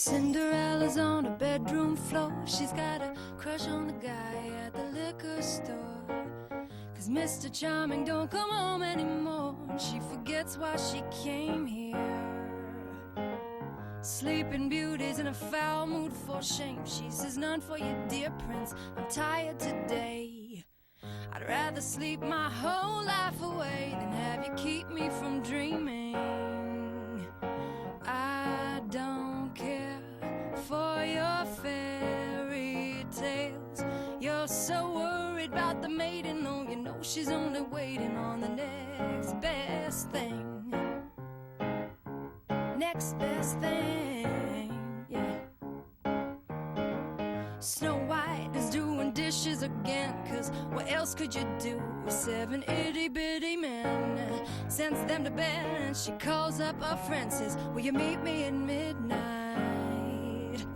Cinderella's on her bedroom floor. She's got a crush on the guy at the liquor store. 'Cause Mr. Charming don't come home anymore. She forgets why she came here. Sleeping Beauty's in a foul mood for shame. She says, none for you, dear prince, I'm tired today. I'd rather sleep my whole life away than have you keep me from dreaming. I don't care for your fairy tales. You're so worried about the maiden, though you know she's only waiting on the next best thing. Next best thing, yeah. Snow White is doing dishes again, 'cause what else could you do? 7 itty-bitty men sends them to bed, and she calls up her friend, says, will you meet me at midnight?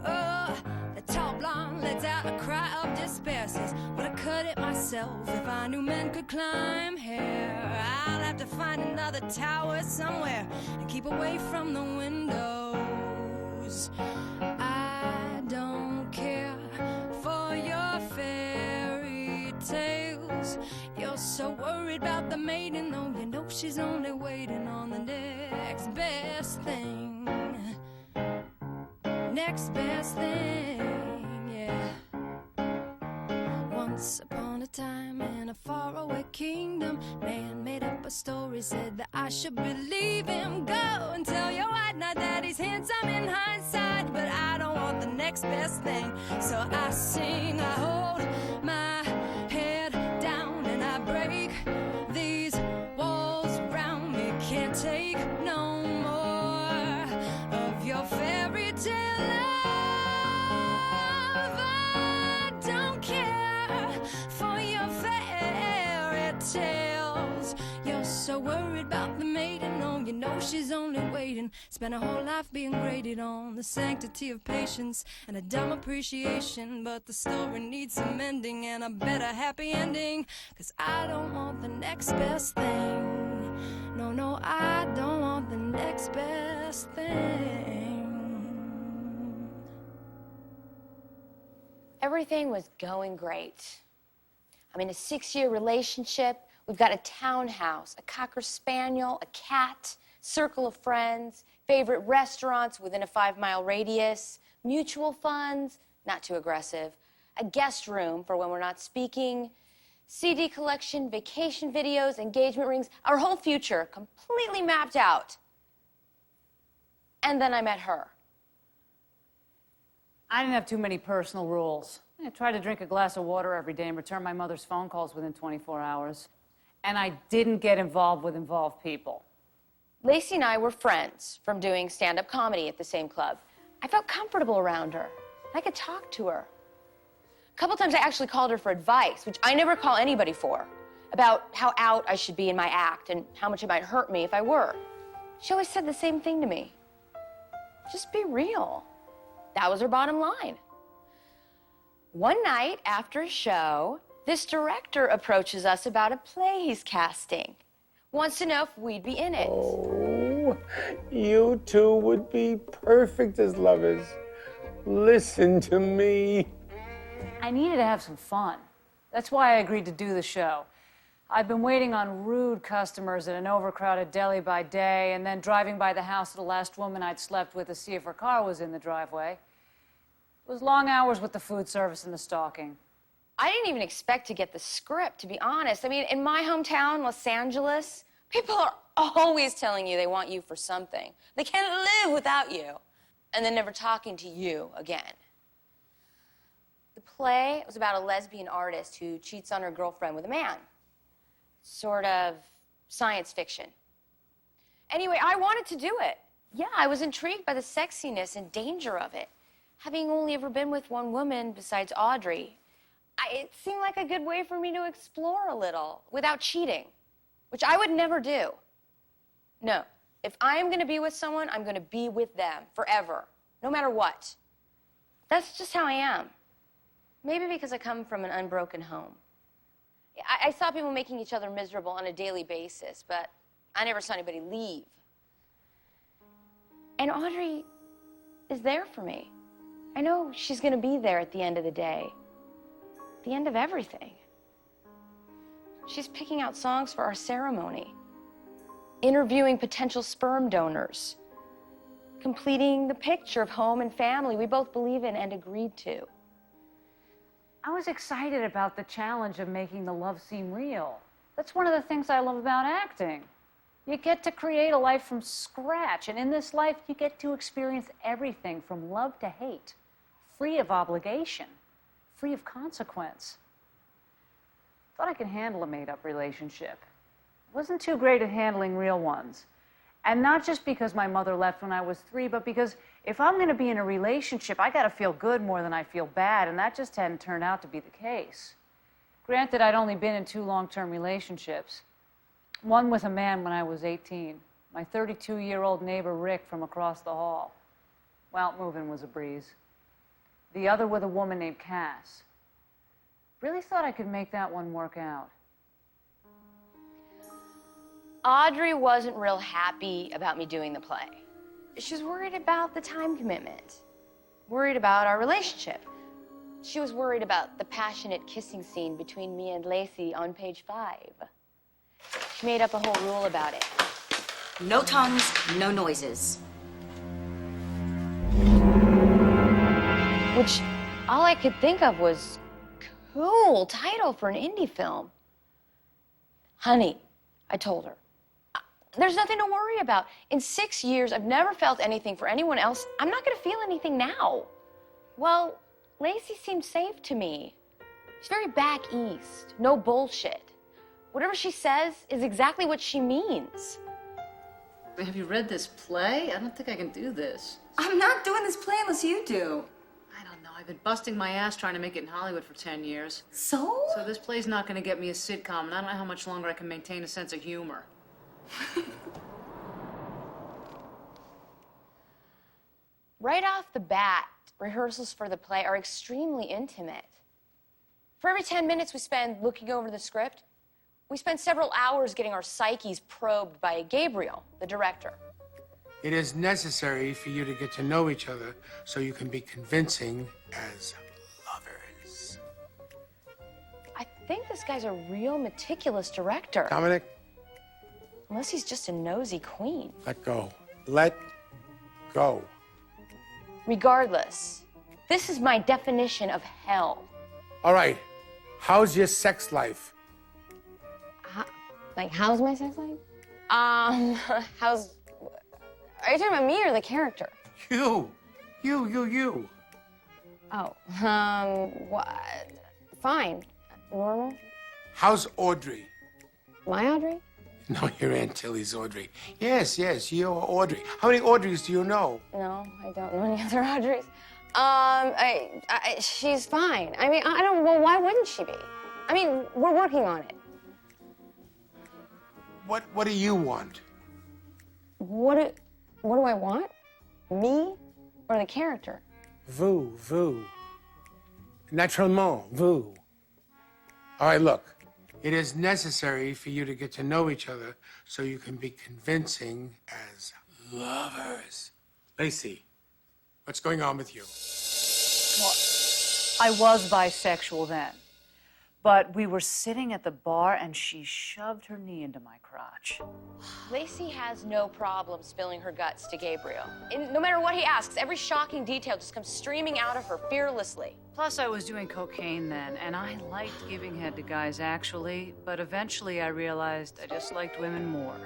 Oh, the tall blonde lets out a cry of despair, says, would I cut it myself if I knew men could climb hair? I'll have to find another tower somewhere and keep away from the windows. I don't care for your fairy tales. You're so worried about the maiden, though you know she's only waiting on the next best thing. Next best thing, yeah. Once upon a time in a faraway kingdom, man made up a story, said that I should believe him. Go and tell your white knight that he's handsome in hindsight, but I don't want the next best thing. So I sing, I hold my head down, and I break these walls around me. Can't take no more of your fairy tale love. I don't care for your fairy tales. You're so worried about the maiden, oh, you know she's only waiting. Spent her whole life being graded on the sanctity of patience and a dumb appreciation, but the story needs some mending and a better happy ending. 'Cause I don't want the next best thing. No, no, I don't want the next best thing. Everything was going great. I'm in a 6-year relationship. We've got a townhouse, a Cocker Spaniel, a cat, circle of friends, favorite restaurants within a 5-mile radius, mutual funds, not too aggressive, a guest room for when we're not speaking, CD collection, vacation videos, engagement rings, our whole future completely mapped out. And then I met her. I didn't have too many personal rules. I tried to drink a glass of water every day and return my mother's phone calls within 24 hours. And I didn't get involved with involved people. Lacey and I were friends from doing stand-up comedy at the same club. I felt comfortable around her. I could talk to her. A couple times I actually called her for advice, which I never call anybody for, about how out I should be in my act and how much it might hurt me if I were. She always said the same thing to me. Just be real. That was her bottom line. One night after a show, this director approaches us about a play he's casting. Wants to know if we'd be in it. Oh, you two would be perfect as lovers. Listen to me. I needed to have some fun. That's why I agreed to do the show. I've been waiting on rude customers at an overcrowded deli by day, and then driving by the house of the last woman I'd slept with to see if her car was in the driveway. It was long hours with the food service and the stalking. I didn't even expect to get the script, to be honest. I mean, in my hometown, Los Angeles, people are always telling you they want you for something. They can't live without you. And then never talking to you again. The play was about a lesbian artist who cheats on her girlfriend with a man. Sort of science fiction. Anyway, I wanted to do it. Yeah, I was intrigued by the sexiness and danger of it. Having only ever been with one woman besides Audrey, it seemed like a good way for me to explore a little without cheating, which I would never do. No, if I'm going to be with someone, I'm going to be with them forever, no matter what. That's just how I am. Maybe because I come from an unbroken home. I saw people making each other miserable on a daily basis, but I never saw anybody leave. And Audrey is there for me. I know she's gonna be there at the end of the day. The end of everything. She's picking out songs for our ceremony, interviewing potential sperm donors, completing the picture of home and family we both believe in and agreed to. I was excited about the challenge of making the love seem real. That's one of the things I love about acting. You get to create a life from scratch, and in this life, you get to experience everything from love to hate, free of obligation, free of consequence. Thought I could handle a made-up relationship. Wasn't too great at handling real ones. And not just because my mother left when I was 3, but because if I'm going to be in a relationship, I got to feel good more than I feel bad, and that just hadn't turned out to be the case. Granted, I'd only been in 2 long-term relationships. One with a man when I was 18, my 32-year-old neighbor Rick from across the hall. Well, moving was a breeze. The other with a woman named Cass. Really thought I could make that one work out. Audrey wasn't real happy about me doing the play. She was worried about the time commitment, worried about our relationship. She was worried about the passionate kissing scene between me and Lacey on page 5. She made up a whole rule about it. No tongues, no noises. Which all I could think of was, cool title for an indie film. Honey, I told her, there's nothing to worry about. In 6 years, I've never felt anything for anyone else. I'm not gonna feel anything now. Well, Lacey seemed safe to me. She's very back east, no bullshit. Whatever she says is exactly what she means. Have you read this play? I don't think I can do this. I'm not doing this play unless you do. I don't know. I've been busting my ass trying to make it in Hollywood for 10 years. So? So this play's not going to get me a sitcom, and I don't know how much longer I can maintain a sense of humor. Right off the bat, rehearsals for the play are extremely intimate. For every 10 minutes we spend looking over the script, we spend several hours getting our psyches probed by Gabriel, the director. It is necessary for you to get to know each other so you can be convincing as lovers. I think this guy's a real meticulous director. Dominic, Unless he's just a nosy queen. let go. Let go. Regardless, this is my definition of hell. All right. How's your sex life? How's my sex life? How's... Are you talking about me or the character? You. Oh, what? Fine. Normal? How's Audrey? My Audrey? No, your Aunt Tilly's Audrey. Yes, you're Audrey. How many Audreys do you know? No, I don't know any other Audreys. She's fine. I mean, I don't, well, why wouldn't she be? I mean, we're working on it. What do you want? What do I want? Me or the character? Vous. Naturellement, vous. All right, look. It is necessary for you to get to know each other so you can be convincing as lovers. Lacey, what's going on with you? Well, I was bisexual then. But we were sitting at the bar and she shoved her knee into my crotch. Lacey has no problem spilling her guts to Gabriel. And no matter what he asks, every shocking detail just comes streaming out of her fearlessly. Plus, I was doing cocaine then, and I liked giving head to guys, actually. But eventually, I realized I just liked women more.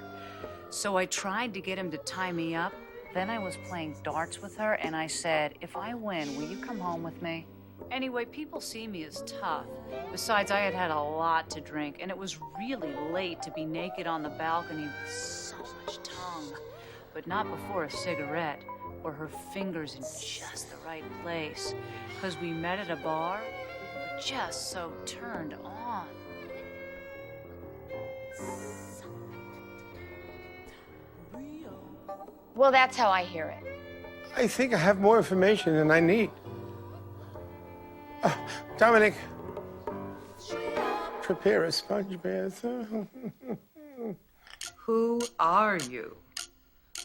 So I tried to get him to tie me up. Then I was playing darts with her, and I said, if I win, will you come home with me? Anyway, people see me as tough. Besides, I had had a lot to drink, and it was really late to be naked on the balcony with so much tongue. But not before a cigarette, or her fingers in just the right place. Because we met at a bar, we were just so turned on. Well, that's how I hear it. I think I have more information than I need. Dominic, prepare a sponge bath. Who are you?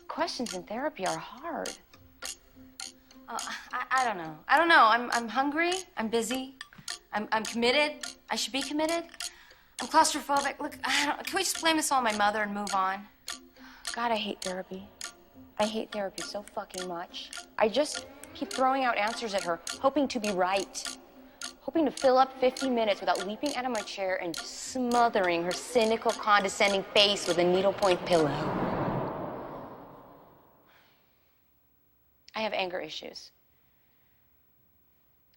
Questions in therapy are hard. I don't know. I don't know. I'm hungry. I'm busy. I'm committed. I should be committed. I'm claustrophobic. Look, can we just blame this all on my mother and move on? God, I hate therapy. I hate therapy so fucking much. I just keep throwing out answers at her, hoping to be right. Hoping to fill up 50 minutes without leaping out of my chair and smothering her cynical, condescending face with a needlepoint pillow. I have anger issues.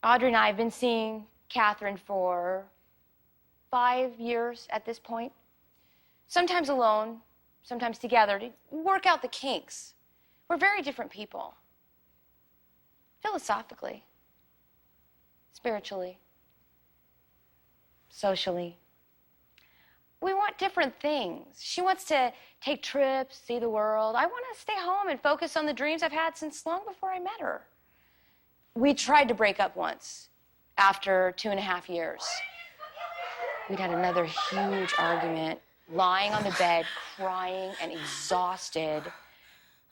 Audrey and I have been seeing Catherine for 5 years at this point. Sometimes alone, sometimes together, to work out the kinks. We're very different people. Philosophically, spiritually, socially. We want different things. She wants to take trips, see the world. I want to stay home and focus on the dreams I've had since long before I met her. We tried to break up once after 2.5 years. We'd had another huge argument, lying on the bed, crying and exhausted.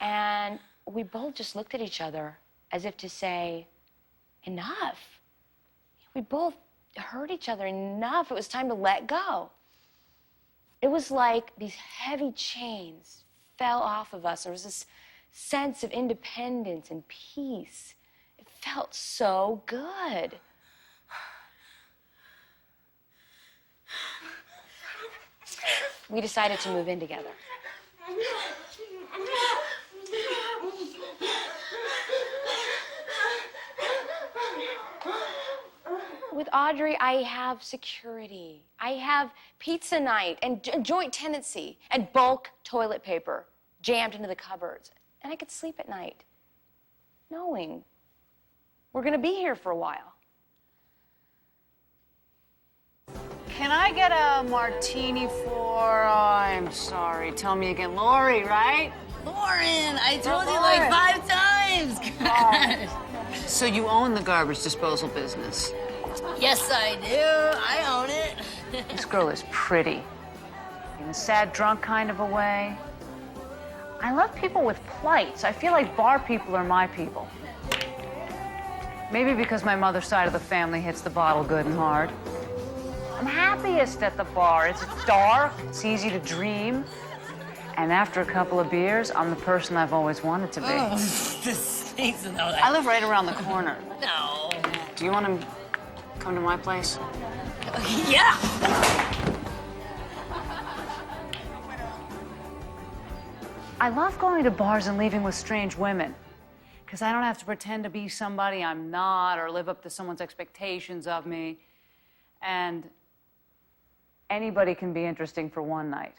And we both just looked at each other as if to say, enough. We both hurt each other enough. It was time to let go. It was like these heavy chains fell off of us. There was this sense of independence and peace. It felt so good. We decided to move in together. With Audrey, I have security. I have pizza night and joint tenancy and bulk toilet paper jammed into the cupboards. And I could sleep at night knowing we're gonna be here for a while. Can I get a martini for, I'm sorry, tell me again, Lori, right? Lauren, I told you like 5 times. God. So you own the garbage disposal business? Yes, I do. I own it. This girl is pretty. In a sad, drunk kind of a way. I love people with plights. I feel like bar people are my people. Maybe because my mother's side of the family hits the bottle good and hard. I'm happiest at the bar. It's dark, it's easy to dream. And after a couple of beers, I'm the person I've always wanted to be. Oh, this stinks and all that. I live right around the corner. No. Do you want to come to my place? Yeah. I love going to bars and leaving with strange women, because I don't have to pretend to be somebody I'm not or live up to someone's expectations of me. And anybody can be interesting for one night.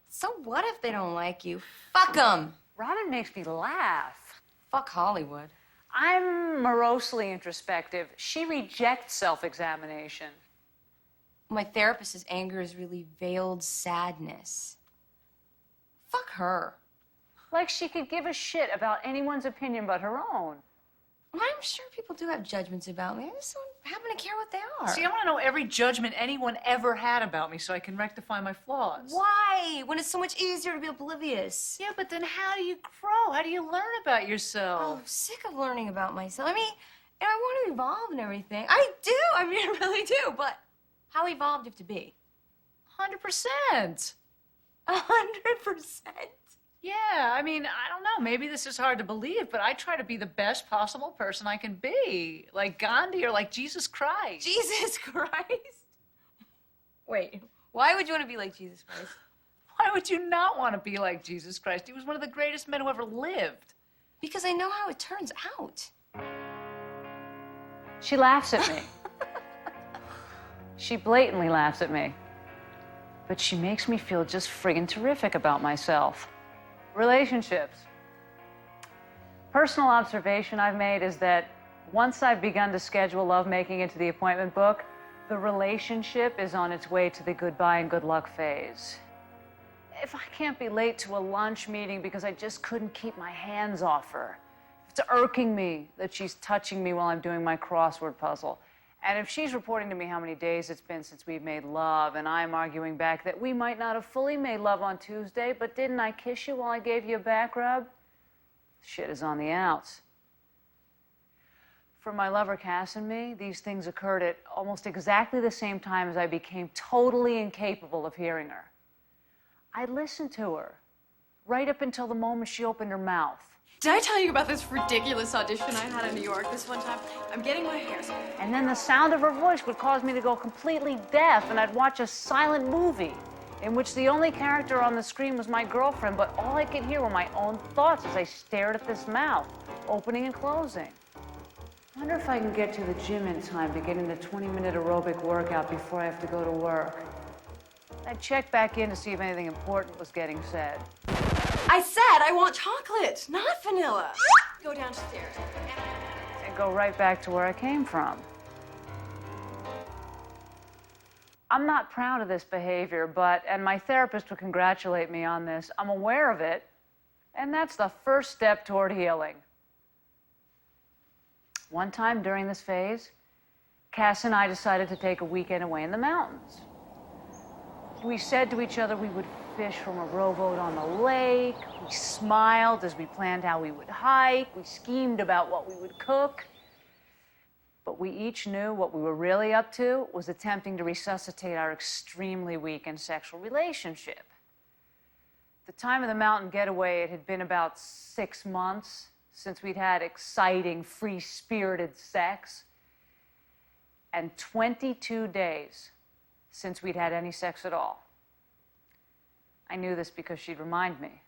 So what if they don't like you? Fuck them. Robin makes me laugh. Fuck Hollywood. I'm morosely introspective. She rejects self-examination. My therapist's anger is really veiled sadness. Fuck her. Like she could give a shit about anyone's opinion but her own. Well, I'm sure people do have judgments about me. I just don't happen to care what they are. See, I want to know every judgment anyone ever had about me so I can rectify my flaws. Why? When it's so much easier to be oblivious. Yeah, but then how do you grow? How do you learn about Oh, yourself? I'm sick of learning about myself. I mean, and I want to evolve and everything. I do. I mean, I really do. But how evolved do you have to be? 100%. 100%. Yeah, I mean, I don't know. Maybe this is hard to believe, but I try to be the best possible person I can be. Like Gandhi or like Jesus Christ. Jesus Christ. Wait, why would you want to be like Jesus Christ? Why would you not want to be like Jesus Christ? He was one of the greatest men who ever lived. Because I know how it turns out. She laughs at me. She blatantly laughs at me. But she makes me feel just friggin' terrific about myself. Relationships. Personal observation I've made is that once I've begun to schedule lovemaking into the appointment book, the relationship is on its way to the goodbye and good luck phase. If I can't be late to a lunch meeting because I just couldn't keep my hands off her, if it's irking me that she's touching me while I'm doing my crossword puzzle, and if she's reporting to me how many days it's been since we've made love, and I'm arguing back that we might not have fully made love on Tuesday, but didn't I kiss you while I gave you a back rub? Shit is on the outs. For my lover, Cass, and me, these things occurred at almost exactly the same time as I became totally incapable of hearing her. I listened to her, right up until the moment she opened her mouth. Did I tell you about this ridiculous audition I had in New York this one time? I'm getting my hair split. And then the sound of her voice would cause me to go completely deaf, and I'd watch a silent movie in which the only character on the screen was my girlfriend, but all I could hear were my own thoughts as I stared at this mouth, opening and closing. I wonder if I can get to the gym in time to get in a 20-minute aerobic workout before I have to go to work. I'd check back in to see if anything important was getting said. I said I want chocolate, not vanilla. Go downstairs. And go right back to where I came from. I'm not proud of this behavior, and my therapist would congratulate me on this, I'm aware of it, and that's the first step toward healing. One time during this phase, Cass and I decided to take a weekend away in the mountains. We said to each other we would fish from a rowboat on the lake. We smiled as we planned how we would hike. We schemed about what we would cook. But we each knew what we were really up to was attempting to resuscitate our extremely weakened sexual relationship. At the time of the mountain getaway, it had been about 6 months since we'd had exciting, free-spirited sex, and 22 days since we'd had any sex at all. I knew this because she'd remind me.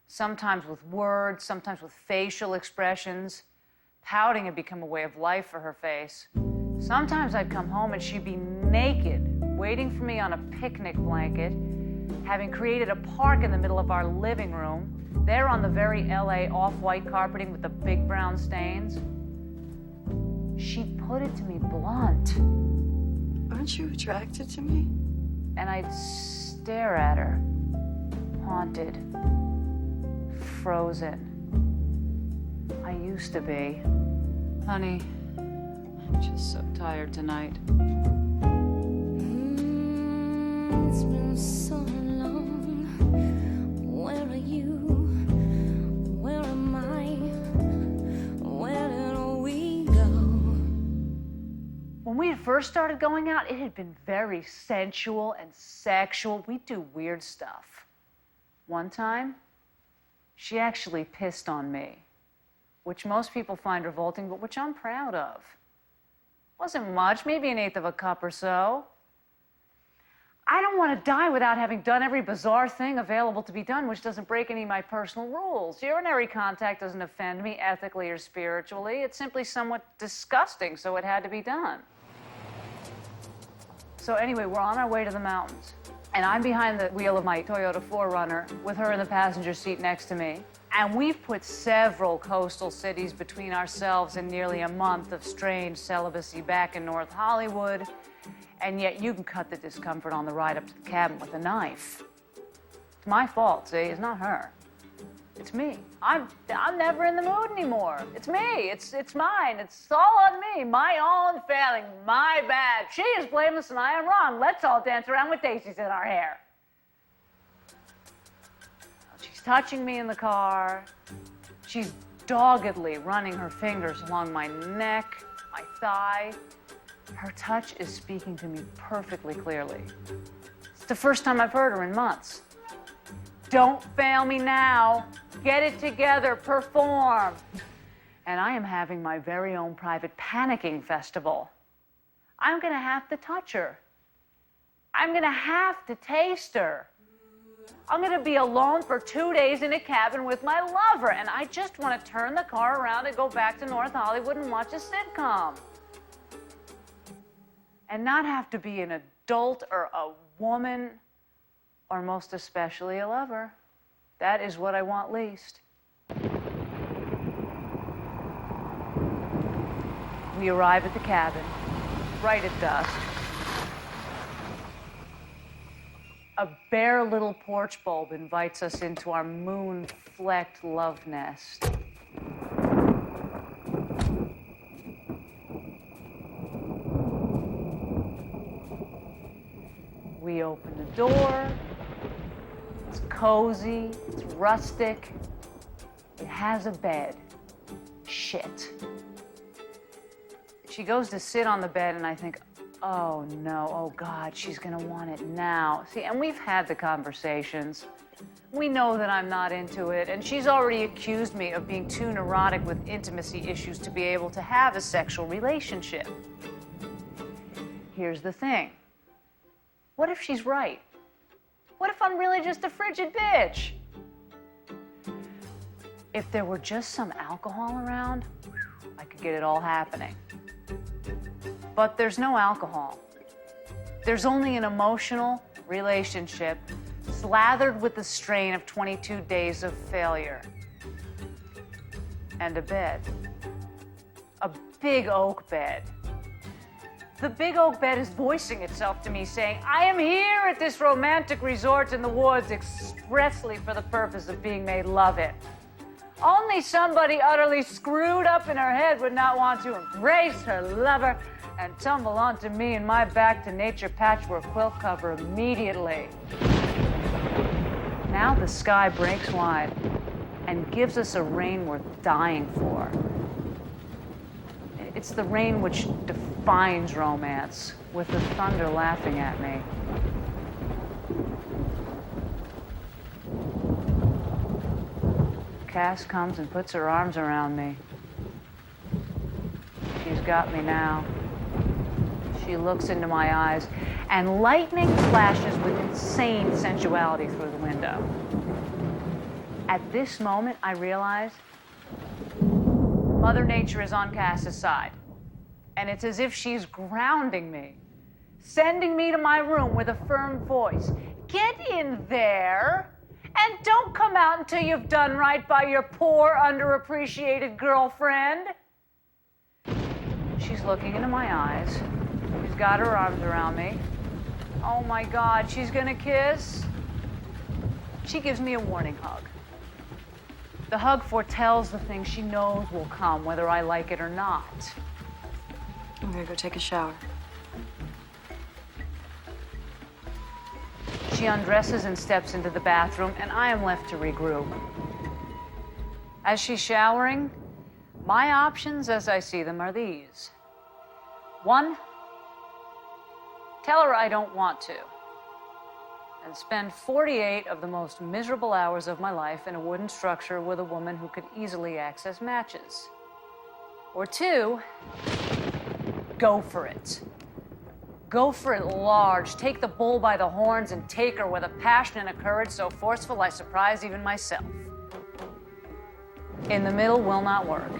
Sometimes with words, sometimes with facial expressions. Pouting had become a way of life for her face. Sometimes I'd come home and she'd be naked, waiting for me on a picnic blanket, having created a park in the middle of our living room, there on the very LA off-white carpeting with the big brown stains. She'd put it to me blunt. Aren't you attracted to me? And I'd stare at her, haunted, frozen. I used to be. Honey, I'm just so tired tonight. It's been so long. Where are you? Where am I? Where did we go? When we had first started going out, it had been very sensual and sexual. We'd do weird stuff. One time, she actually pissed on me, which most people find revolting, but which I'm proud of. Wasn't much, maybe 1/8 of a cup or so. I don't want to die without having done every bizarre thing available to be done, which doesn't break any of my personal rules. Urinary contact doesn't offend me ethically or spiritually. It's simply somewhat disgusting, so it had to be done. So anyway, we're on our way to the mountains, and I'm behind the wheel of my Toyota 4Runner with her in the passenger seat next to me. And we've put several coastal cities between ourselves in nearly a month of strange celibacy back in North Hollywood. And yet you can cut the discomfort on the ride up to the cabin with a knife. It's my fault, see? It's not her. It's me. I'm never in the mood anymore. It's me. It's mine. It's all on me. My own failing. My bad. She is blameless and I am wrong. Let's all dance around with daisies in our hair. She's touching me in the car. She's doggedly running her fingers along my neck, my thigh. Her touch is speaking to me perfectly clearly. It's the first time I've heard her in months. Don't fail me now. Get it together. Perform. And I am having my very own private panicking festival. I'm going to have to touch her. I'm going to have to taste her. I'm going to be alone for 2 days in a cabin with my lover, and I just want to turn the car around and go back to North Hollywood and watch a sitcom. And not have to be an adult or a woman, or most especially a lover. That is what I want least. We arrive at the cabin, right at dusk. A bare little porch bulb invites us into our moon-flecked love nest. We open the door. It's cozy, it's rustic. It has a bed. Shit. She goes to sit on the bed, and I think, oh no, oh God, she's gonna want it now. See, and we've had the conversations. We know that I'm not into it, and she's already accused me of being too neurotic with intimacy issues to be able to have a sexual relationship. Here's the thing. What if she's right? What if I'm really just a frigid bitch? If there were just some alcohol around, I could get it all happening. But there's no alcohol. There's only an emotional relationship slathered with the strain of 22 days of failure. And a bed. A big oak bed. The big oak bed is voicing itself to me, saying, I am here at this romantic resort in the woods expressly for the purpose of being made love in. Only somebody utterly screwed up in her head would not want to embrace her lover and tumble onto me in my back-to-nature patchwork quilt cover immediately. Now the sky breaks wide and gives us a rain worth dying for. It's the rain which defines romance, with the thunder laughing at me. Cass comes and puts her arms around me. She's got me now. She looks into my eyes, and lightning flashes with insane sensuality through the window. At this moment, I realize Mother Nature is on Cass's side, and it's as if she's grounding me, sending me to my room with a firm voice. Get in there, and don't come out until you've done right by your poor, underappreciated girlfriend. She's looking into my eyes. She's got her arms around me. Oh my God, she's gonna kiss. She gives me a warning hug. The hug foretells the thing she knows will come, whether I like it or not. I'm gonna go take a shower. She undresses and steps into the bathroom, and I am left to regroup. As she's showering, my options as I see them are these. 1, tell her I don't want to, and spend 48 of the most miserable hours of my life in a wooden structure with a woman who could easily access matches. Or 2, go for it. Go for it large. Take the bull by the horns and take her with a passion and a courage so forceful I surprise even myself. In the middle will not work.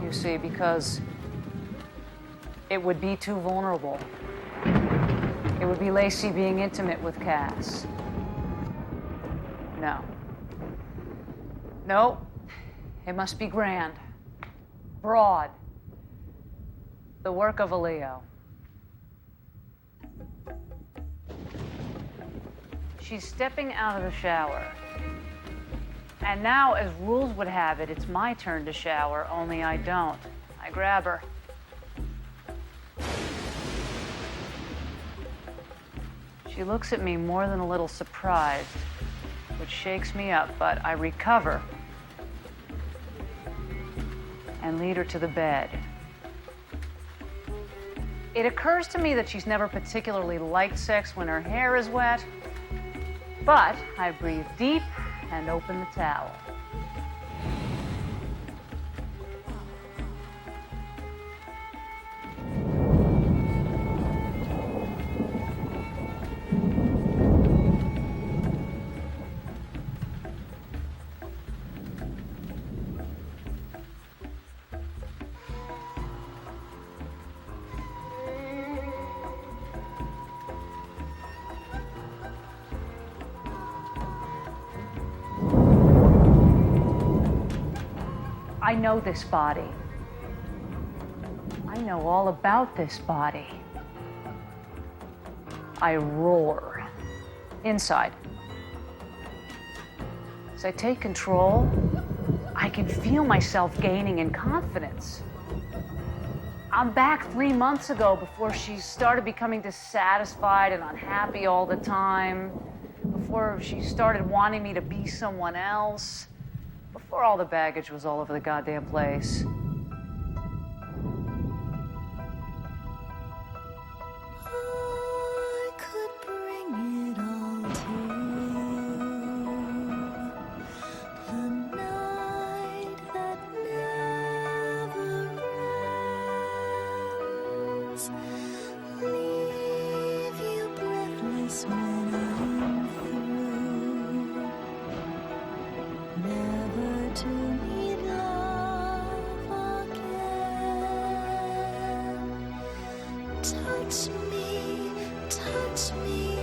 You see, because it would be too vulnerable. It would be Lacey being intimate with Cass. No. No. It must be grand. Broad. The work of a Leo. She's stepping out of the shower. And now, as rules would have it, it's my turn to shower, only I don't. I grab her. She looks at me more than a little surprised, which shakes me up, but I recover and lead her to the bed. It occurs to me that she's never particularly liked sex when her hair is wet, but I breathe deep and open the towel. I know this body. I know all about this body. I roar. Inside. As I take control, I can feel myself gaining in confidence. I'm back 3 months ago before she started becoming dissatisfied and unhappy all the time, before she started wanting me to be someone else. before all the baggage was all over the goddamn place. I could bring it all to you. The night that never ends. Leave you breathless when I'm through. Never to need love again. Touch me,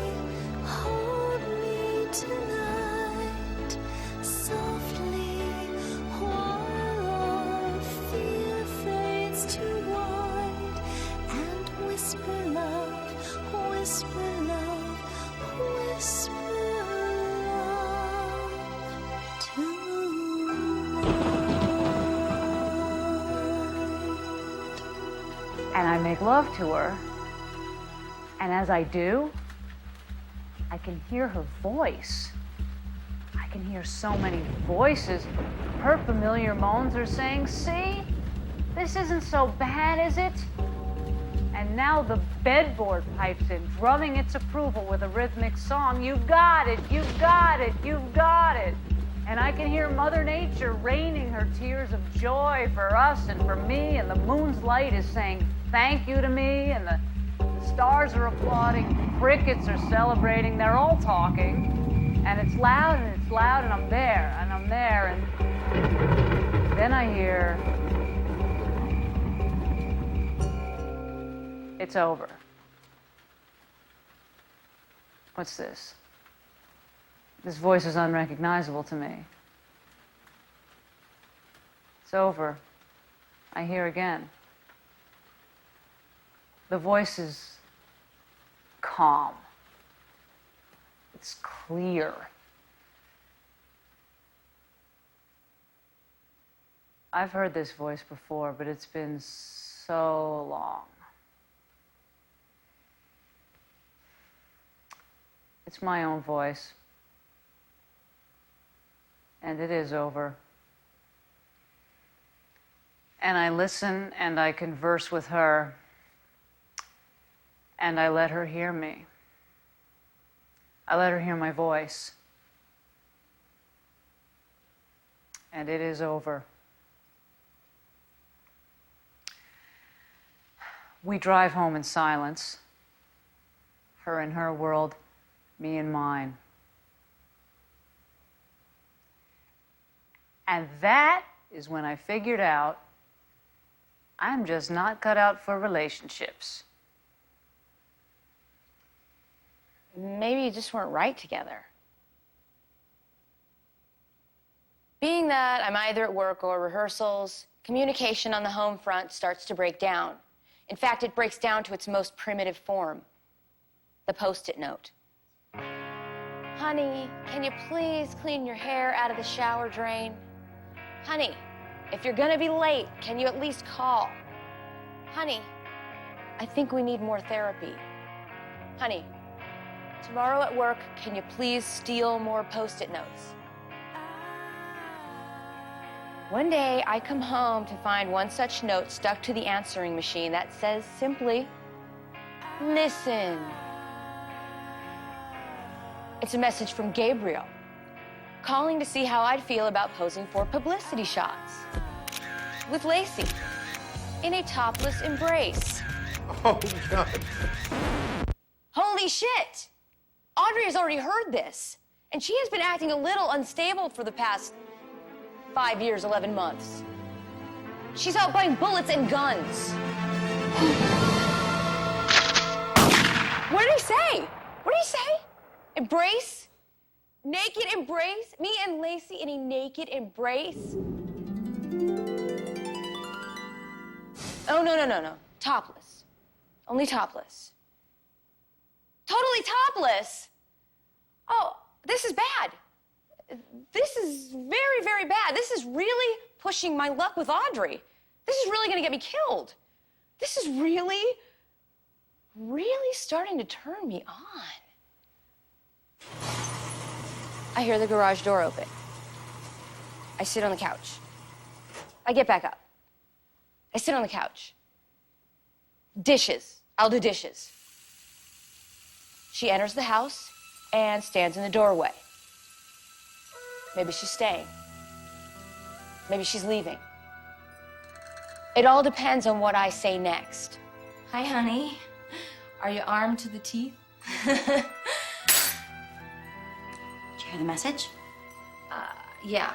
hold me tonight, softly, while our fear fades to white, and whisper love, whisper love, whisper love tonight. And I make love to her. And as I do, I can hear her voice. I can hear so many voices. Her familiar moans are saying, see, this isn't so bad, is it? And now the bedboard pipes in, drumming its approval with a rhythmic song. You got it, you got it, you've got it. And I can hear Mother Nature raining her tears of joy for us and for me, and the moon's light is saying thank you to me, and the stars are applauding, crickets are celebrating, they're all talking, and it's loud, and it's loud, and I'm there, and I'm there, and then I hear, it's over. What's this? This voice is unrecognizable to me. It's over. I hear again. The voice is calm. It's clear. I've heard this voice before, but it's been so long. It's my own voice. And it is over. And I listen and I converse with her. And I let her hear me. I let her hear my voice. And it is over. We drive home in silence. Her in her world, me in mine. And that is when I figured out I'm just not cut out for relationships. Maybe you just weren't right together. Being that I'm either at work or rehearsals, communication on the home front starts to break down. In fact, it breaks down to its most primitive form, the Post-it note. Honey, can you please clean your hair out of the shower drain? Honey, if you're gonna be late, can you at least call? Honey, I think we need more therapy. Honey, tomorrow at work, can you please steal more Post-it notes? One day, I come home to find one such note stuck to the answering machine that says simply, listen. It's a message from Gabriel, calling to see how I'd feel about posing for publicity shots with Lacey in a topless embrace. Oh, God. Holy shit! Audrey has already heard this, and she has been acting a little unstable for the past 5 years, 11 months. She's out buying bullets and guns. What did he say? What did he say? Embrace? Naked embrace? Me and Lacey in a naked embrace? Oh, no. Topless. Only topless. Totally topless? Oh, this is bad. This is very, very bad. This is really pushing my luck with Audrey. This is really gonna get me killed. This is really, really starting to turn me on. I hear the garage door open. I sit on the couch. I get back up. I sit on the couch. Dishes. I'll do dishes. She enters the house and stands in the doorway. Maybe she's staying. Maybe she's leaving. It all depends on what I say next. Hi, honey. Are you armed to the teeth? Did you hear the message? Yeah,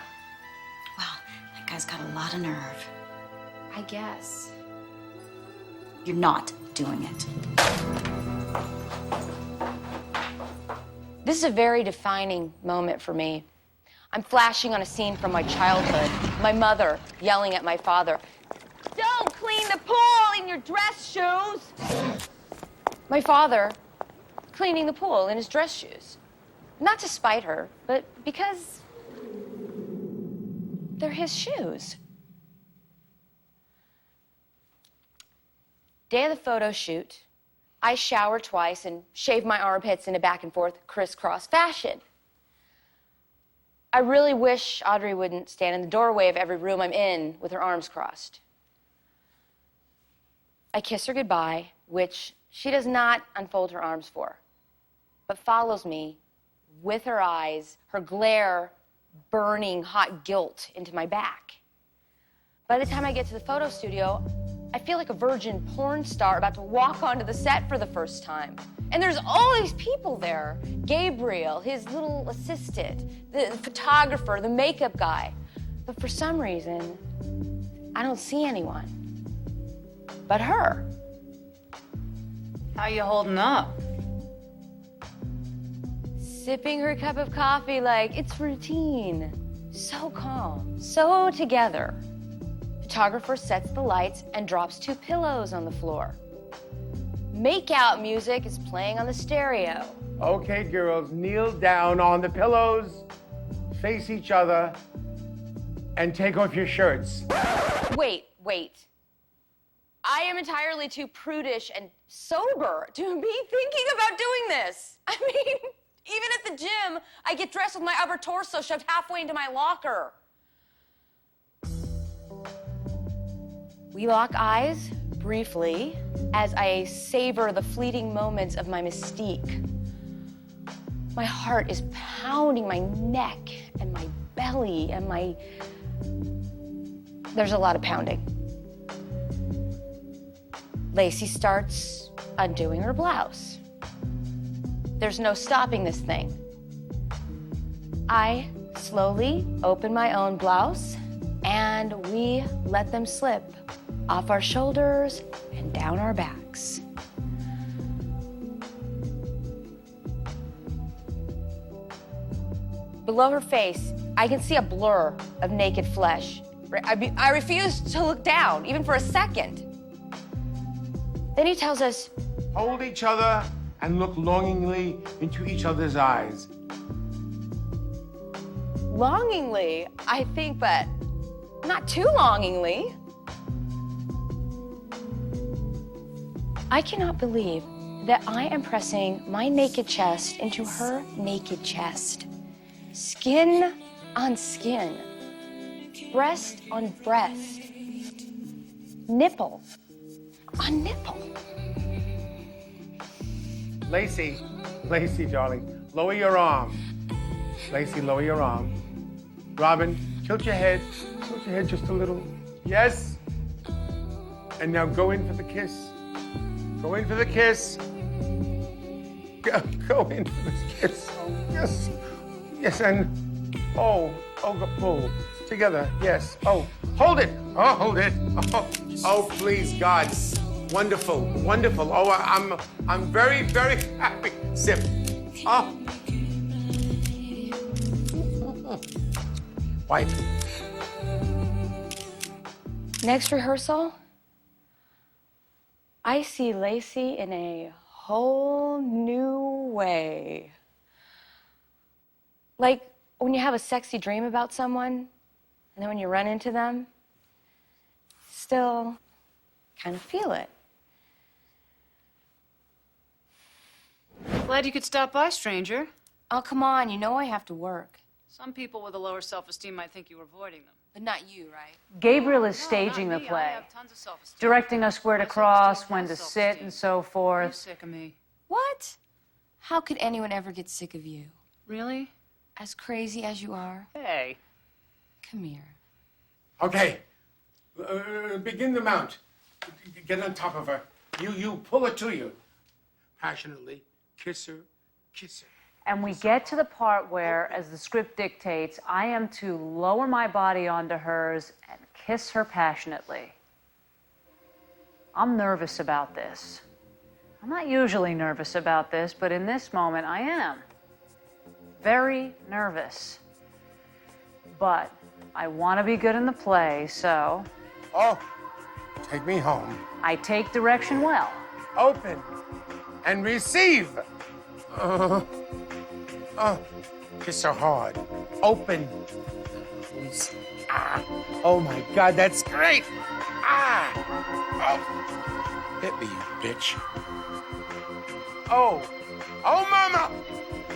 Wow, that guy's got a lot of nerve. I guess. You're not doing it. This is a very defining moment for me. I'm flashing on a scene from my childhood. My mother yelling at my father, "Don't clean the pool in your dress shoes!" My father cleaning the pool in his dress shoes. Not to spite her, but because they're his shoes. Day of the photo shoot, I shower twice and shave my armpits in a back and forth crisscross fashion. I really wish Audrey wouldn't stand in the doorway of every room I'm in with her arms crossed. I kiss her goodbye, which she does not unfold her arms for, but follows me with her eyes, her glare burning hot guilt into my back. By the time I get to the photo studio, I feel like a virgin porn star about to walk onto the set for the first time. And there's all these people there. Gabriel, his little assistant, the photographer, the makeup guy. But for some reason, I don't see anyone but her. How you holding up? Sipping her cup of coffee like it's routine. So calm, so together. Photographer sets the lights and drops 2 pillows on the floor. Make-out music is playing on the stereo. Okay, girls, kneel down on the pillows, face each other, and take off your shirts. Wait. I am entirely too prudish and sober to be thinking about doing this. I mean, even at the gym, I get dressed with my upper torso shoved halfway into my locker. We lock eyes briefly as I savor the fleeting moments of my mystique. My heart is pounding my neck and my belly and my... There's a lot of pounding. Lacey starts undoing her blouse. There's no stopping this thing. I slowly open my own blouse and we let them slip off our shoulders and down our backs. Below her face, I can see a blur of naked flesh. I refuse to look down, even for a second. Then he tells us, Hold each other and look longingly into each other's eyes. longingly, I think, but not too longingly. I cannot believe that I am pressing my naked chest into her naked chest. Skin on skin. Breast on breast. Nipple on nipple. Lacey, darling, lower your arm. Lacey, lower your arm. Robin, tilt your head just a little. Yes. And now go in for the kiss. Go in for the kiss. Go in for the kiss. Yes. Yes, and oh, pull. Together, yes. Oh, hold it. Oh, hold it. Oh, please, God. Wonderful, wonderful. Oh, I'm very, very happy. Sip. Oh. Wipe. Next rehearsal, I see Lacey in a whole new way. Like when you have a sexy dream about someone, and then when you run into them, still kind of feel it. Glad you could stop by, stranger. Oh, come on, you know I have to work. Some people with a lower self-esteem might think you were avoiding them. But not you, right? Gabriel is staging the I play, have tons of self-esteem. directing us where to My cross, self-esteem when has to sit, self-esteem. and so Are you forth. sick of me? What? How could anyone ever get sick of you? Really? As crazy as you are? Hey. Come here. Okay. Begin the mount. Get on top of her. You pull her to you. Passionately. Kiss her. Kiss her. And we get to the part where, as the script dictates, I am to lower my body onto hers and kiss her passionately. I'm nervous about this. I'm not usually nervous about this, but in this moment I am. Very nervous. But I want to be good in the play, so Oh, take me home. I take direction well. Open and receive. Kiss her hard. Open. Ah. Oh my God, that's great. Ah. Oh. Hit me, you bitch. Oh. Oh, mama.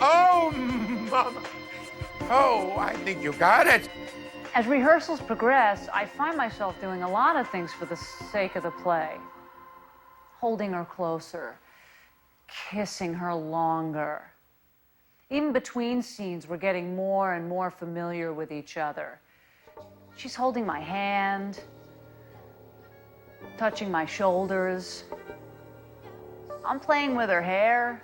Oh, mama. Oh, I think you got it. As rehearsals progress, I find myself doing a lot of things for the sake of the play. Holding her closer, kissing her longer. Even between scenes, we're getting more and more familiar with each other. She's holding my hand, touching my shoulders. I'm playing with her hair,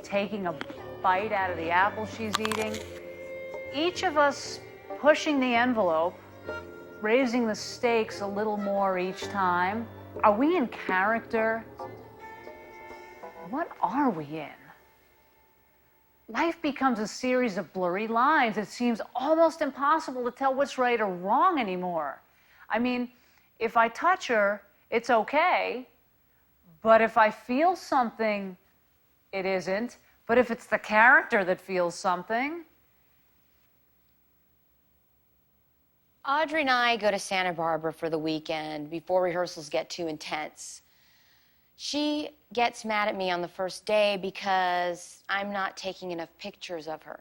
taking a bite out of the apple she's eating. Each of us pushing the envelope, raising the stakes a little more each time. Are we in character? What are we in? Life becomes a series of blurry lines. It seems almost impossible to tell what's right or wrong anymore. I mean, if I touch her, it's okay. But if I feel something, it isn't. But if it's the character that feels something. Audrey and I go to Santa Barbara for the weekend before rehearsals get too intense. She gets mad at me on the first day because I'm not taking enough pictures of her.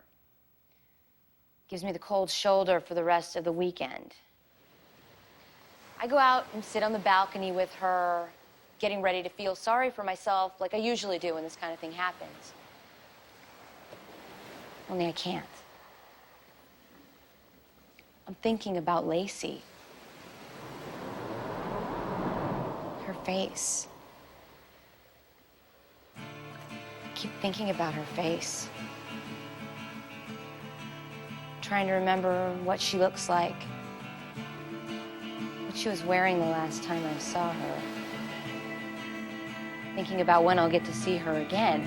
Gives me the cold shoulder for the rest of the weekend. I go out and sit on the balcony with her, getting ready to feel sorry for myself like I usually do when this kind of thing happens. Only I can't. I'm thinking about Lacey. Her face. I keep thinking about her face. Trying to remember what she looks like. What she was wearing the last time I saw her. Thinking about when I'll get to see her again.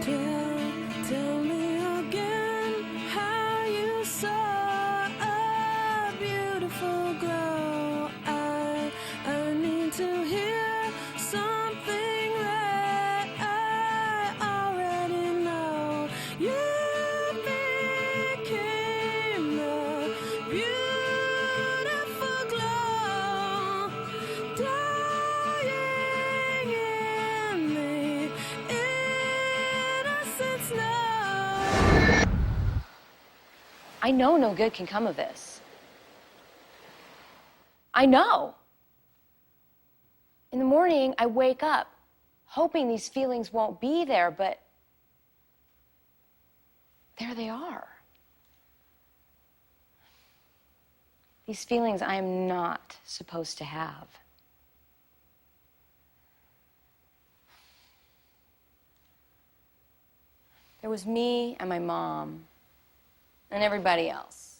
Tell me again how you saw a beautiful glow. I need to hear something that I already know. You became a beautiful glow, dying in the innocent snow. I know no good can come of this. I know. In the morning, I wake up hoping these feelings won't be there, but there they are. These feelings I am not supposed to have. There was me and my mom and everybody else.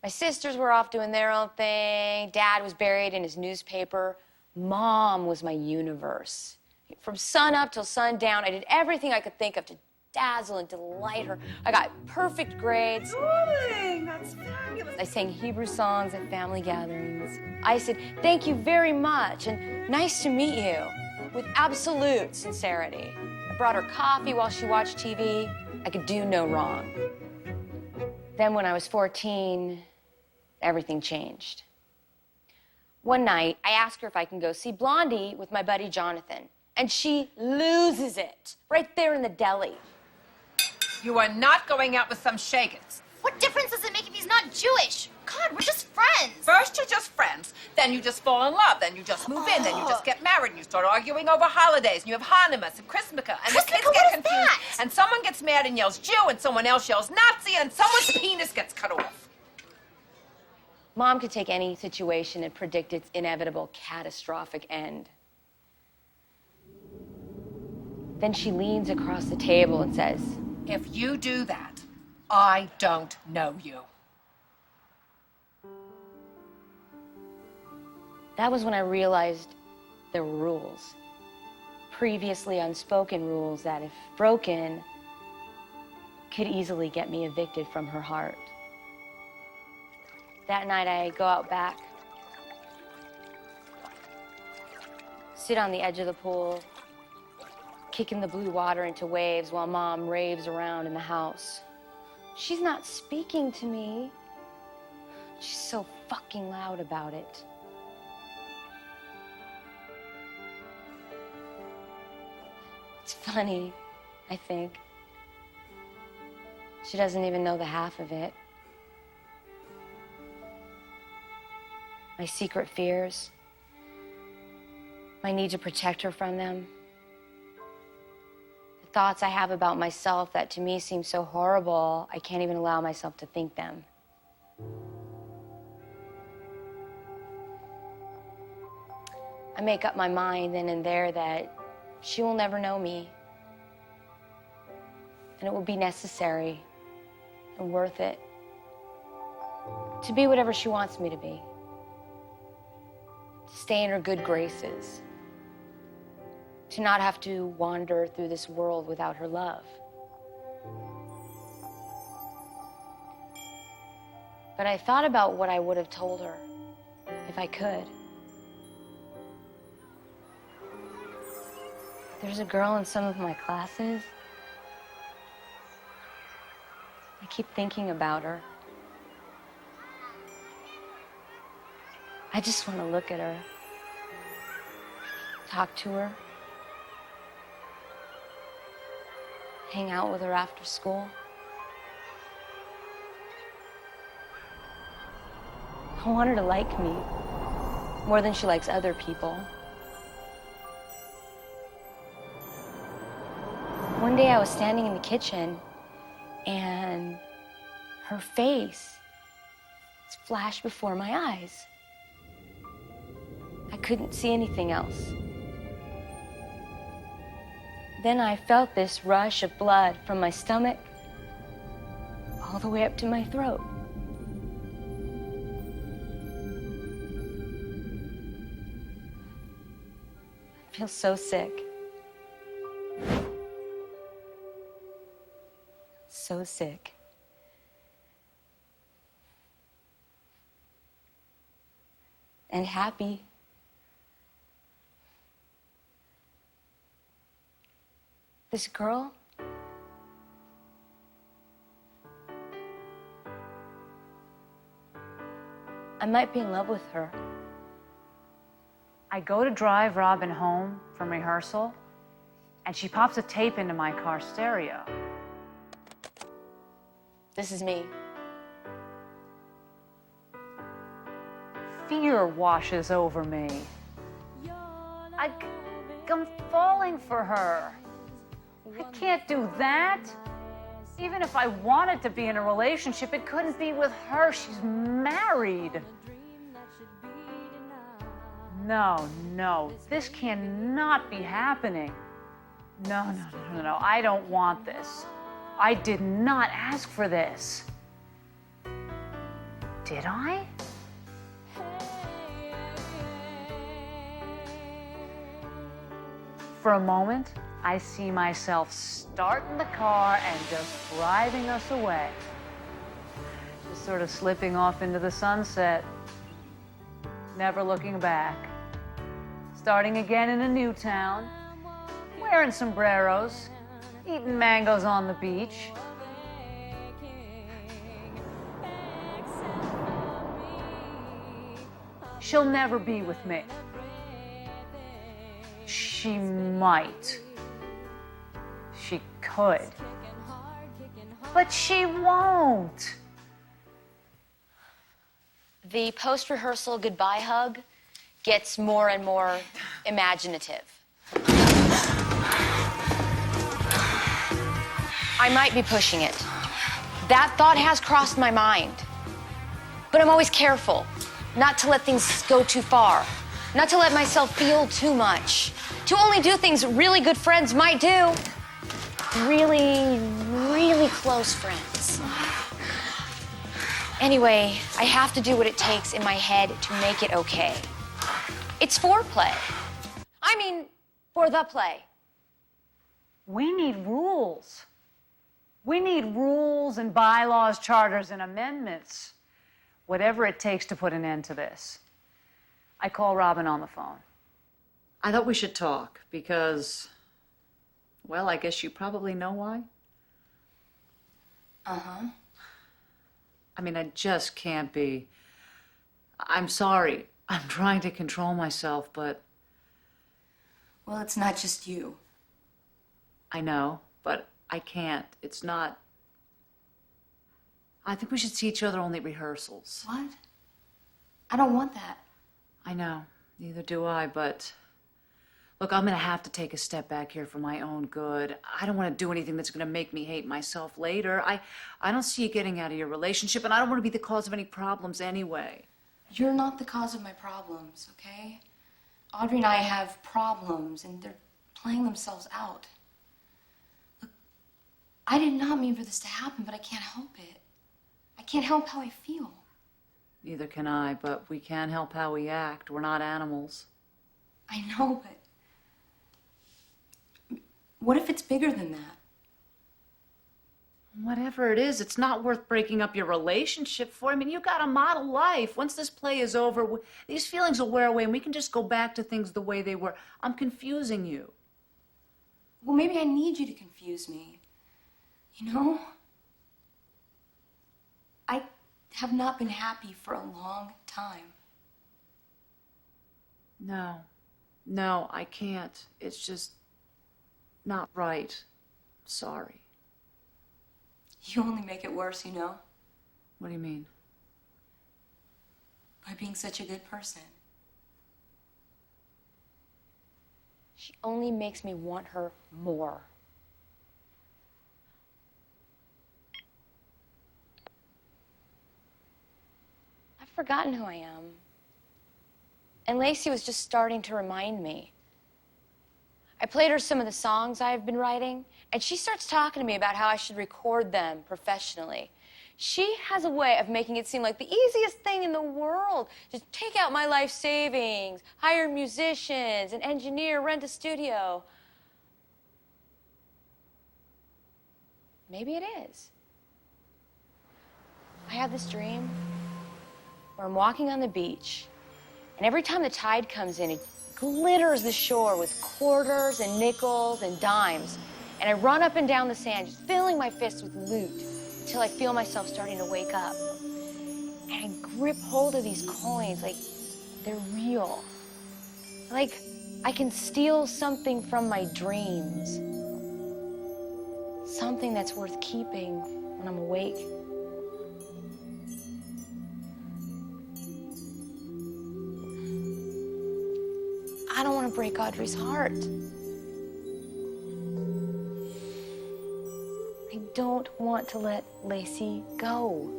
My sisters were off doing their own thing. Dad was buried in his newspaper. Mom was my universe. From sun up till sundown, I did everything I could think of to dazzle and delight her. I got perfect grades. Darling, that's fabulous. I sang Hebrew songs at family gatherings. I said, "Thank you very much," and "Nice to meet you," with absolute sincerity. I brought her coffee while she watched TV. I could do no wrong. Then when I was 14, everything changed. One night, I asked her if I can go see Blondie with my buddy Jonathan, and she loses it right there in the deli. You are not going out with some Shagans. What difference does it make if he's not Jewish? God, we're just friends. First, you're just friends. Then you just fall in love. Then you just move in. Then you just get married. And you start arguing over holidays. And you have Hanukkah and Christmas. And the kids get confused. And someone gets mad and yells Jew. And someone else yells Nazi. And someone's penis gets cut off. Mom could take any situation and predict its inevitable catastrophic end. Then she leans across the table and says, "If you do that, I don't know you." That was when I realized there were rules. Previously unspoken rules that, if broken, could easily get me evicted from her heart. That night, I go out back, sit on the edge of the pool, kicking the blue water into waves while Mom raves around in the house. She's not speaking to me. She's so fucking loud about it. It's funny, I think. She doesn't even know the half of it. My secret fears, my need to protect her from them, the thoughts I have about myself that to me seem so horrible, I can't even allow myself to think them. I make up my mind then and there that she will never know me, and it will be necessary and worth it to be whatever she wants me to be. To stay in her good graces, to not have to wander through this world without her love. But I thought about what I would have told her if I could. There's a girl in some of my classes. I keep thinking about her. I just want to look at her, talk to her, hang out with her after school. I want her to like me more than she likes other people. One day I was standing in the kitchen and her face flashed before my eyes. I couldn't see anything else. Then I felt this rush of blood from my stomach all the way up to my throat. I feel so sick. So sick. And happy. This girl, I might be in love with her. I go to drive Robin home from rehearsal, and she pops a tape into my car stereo. This is me. Fear washes over me. I'm falling for her. I can't do that. Even if I wanted to be in a relationship, it couldn't be with her. She's married. No, this cannot be happening. No, I don't want this. I did not ask for this. Did I? For a moment, I see myself starting the car and just driving us away. Just sort of slipping off into the sunset, never looking back. Starting again in a new town, wearing sombreros, eating mangoes on the beach. She'll never be with me. She might. She could. But she won't. The post-rehearsal goodbye hug gets more and more imaginative. I might be pushing it. That thought has crossed my mind. But I'm always careful not to let things go too far, not to let myself feel too much, to only do things really good friends might do. Really, really close friends. Anyway, I have to do what it takes in my head to make it okay. It's foreplay. I mean, for the play. We need rules. We need rules and bylaws, charters, and amendments. Whatever it takes to put an end to this. I call Robin on the phone. I thought we should talk because, well, I guess you probably know why. Uh-huh. I mean, I just can't be. I'm sorry. I'm trying to control myself, but Well, it's not just you. I know, but I can't. It's not. I think we should see each other only at rehearsals. What? I don't want that. I know, neither do I, but look, I'm gonna have to take a step back here for my own good. I don't want to do anything that's gonna make me hate myself later. I don't see you getting out of your relationship, and I don't want to be the cause of any problems anyway. You're not the cause of my problems, okay? Audrey and I have problems, and they're playing themselves out. Look, I did not mean for this to happen, but I can't help it. I can't help how I feel. Neither can I, but we can help how we act. We're not animals. I know, but what if it's bigger than that? Whatever it is, it's not worth breaking up your relationship for. I mean, you got a model life. Once this play is over, these feelings will wear away and we can just go back to things the way they were. I'm confusing you. Well, maybe I need you to confuse me. You know? I have not been happy for a long time. No, I can't. It's just not right. Sorry. You only make it worse, you know? What do you mean? By being such a good person. She only makes me want her more. I've forgotten who I am. And Lacey was just starting to remind me. I played her some of the songs I've been writing, and she starts talking to me about how I should record them professionally. She has a way of making it seem like the easiest thing in the world. Just take out my life savings, hire musicians, an engineer, rent a studio. Maybe it is. I have this dream where I'm walking on the beach, and every time the tide comes in, it glitters the shore with quarters and nickels and dimes. And I run up and down the sand, just filling my fists with loot until I feel myself starting to wake up. And I grip hold of these coins like they're real. Like I can steal something from my dreams. Something that's worth keeping when I'm awake. I don't want to break Audrey's heart. I don't want to let Lacey go.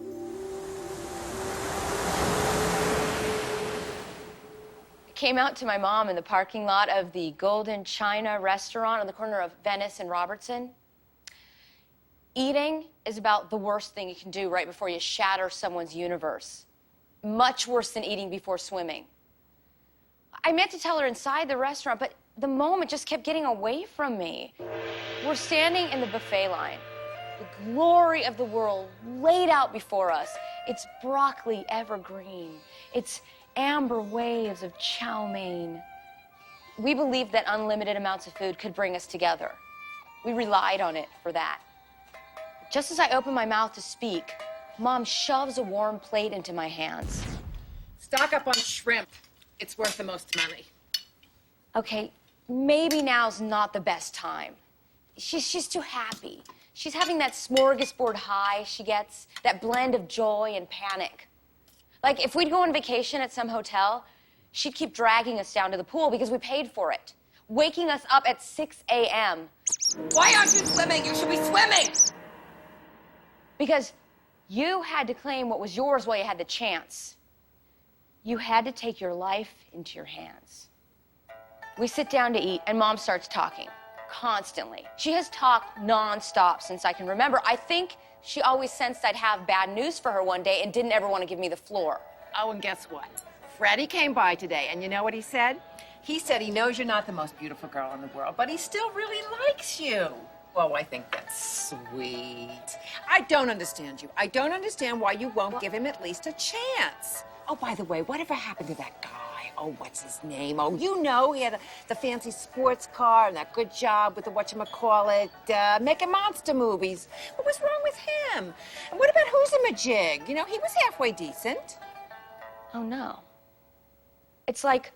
I came out to my mom in the parking lot of the Golden China restaurant on the corner of Venice and Robertson. Eating is about the worst thing you can do right before you shatter someone's universe. Much worse than eating before swimming. I meant to tell her inside the restaurant, but the moment just kept getting away from me. We're standing in the buffet line. The glory of the world laid out before us. It's broccoli evergreen. It's amber waves of chow mein. We believed that unlimited amounts of food could bring us together. We relied on it for that. Just as I open my mouth to speak, Mom shoves a warm plate into my hands. Stock up on shrimp. It's worth the most money. Okay, maybe now's not the best time. she's too happy. She's having that smorgasbord high she gets, that blend of joy and panic. Like, if we'd go on vacation at some hotel, she'd keep dragging us down to the pool because we paid for it, waking us up at 6 a.m. Why aren't you swimming? You should be swimming! Because you had to claim what was yours while you had the chance. You had to take your life into your hands. We sit down to eat, and Mom starts talking. Constantly. She has talked nonstop since I can remember. I think she always sensed I'd have bad news for her one day and didn't ever want to give me the floor. Oh, and guess what? Freddie came by today, and you know what he said? He said he knows you're not the most beautiful girl in the world, but he still really likes you. Oh, I think that's sweet. I don't understand you. I don't understand why you won't give him at least a chance. Oh, by the way, whatever happened to that guy? Oh, what's his name? Oh, you know, he had the fancy sports car and that good job with the whatchamacallit, making monster movies. What was wrong with him? And what about Who's-a-Majig? You know, he was halfway decent. Oh, no. It's like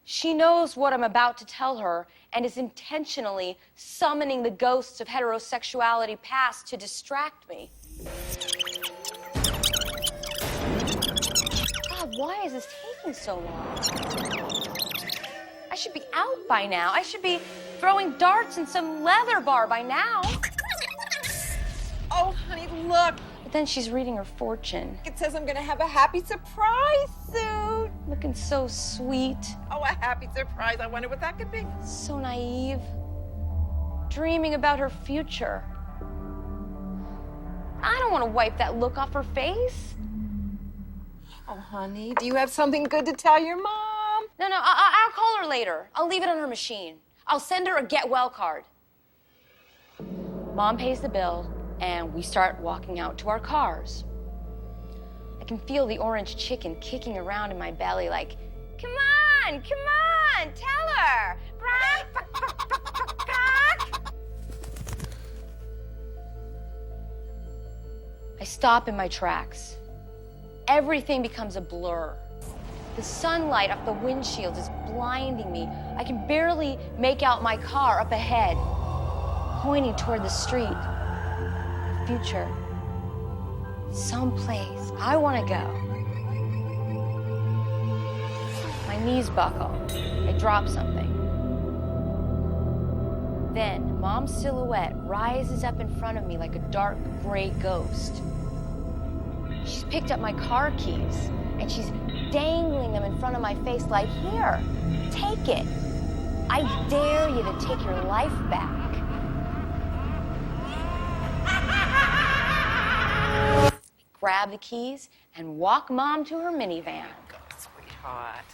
she knows what I'm about to tell her and is intentionally summoning the ghosts of heterosexuality past to distract me. God, why is this taking so long? I should be out by now. I should be throwing darts in some leather bar by now. Oh, honey, look. But then she's reading her fortune. It says I'm gonna have a happy surprise soon. Looking so sweet. Oh, a happy surprise. I wonder what that could be. So naive. Dreaming about her future. I don't want to wipe that look off her face. Oh, honey, do you have something good to tell your mom? No, I'll call her later. I'll leave it on her machine. I'll send her a get well card. Mom pays the bill, and we start walking out to our cars. I can feel the orange chicken kicking around in my belly like, come on, tell her. I stop in my tracks. Everything becomes a blur. The sunlight off the windshield is blinding me. I can barely make out my car up ahead, pointing toward the street. The future. Someplace I want to go. My knees buckle. I drop something. Then, Mom's silhouette rises up in front of me like a dark gray ghost. She's picked up my car keys, and she's dangling them in front of my face like, here, take it. I dare you to take your life back. I grab the keys and walk Mom to her minivan. Go, sweetheart.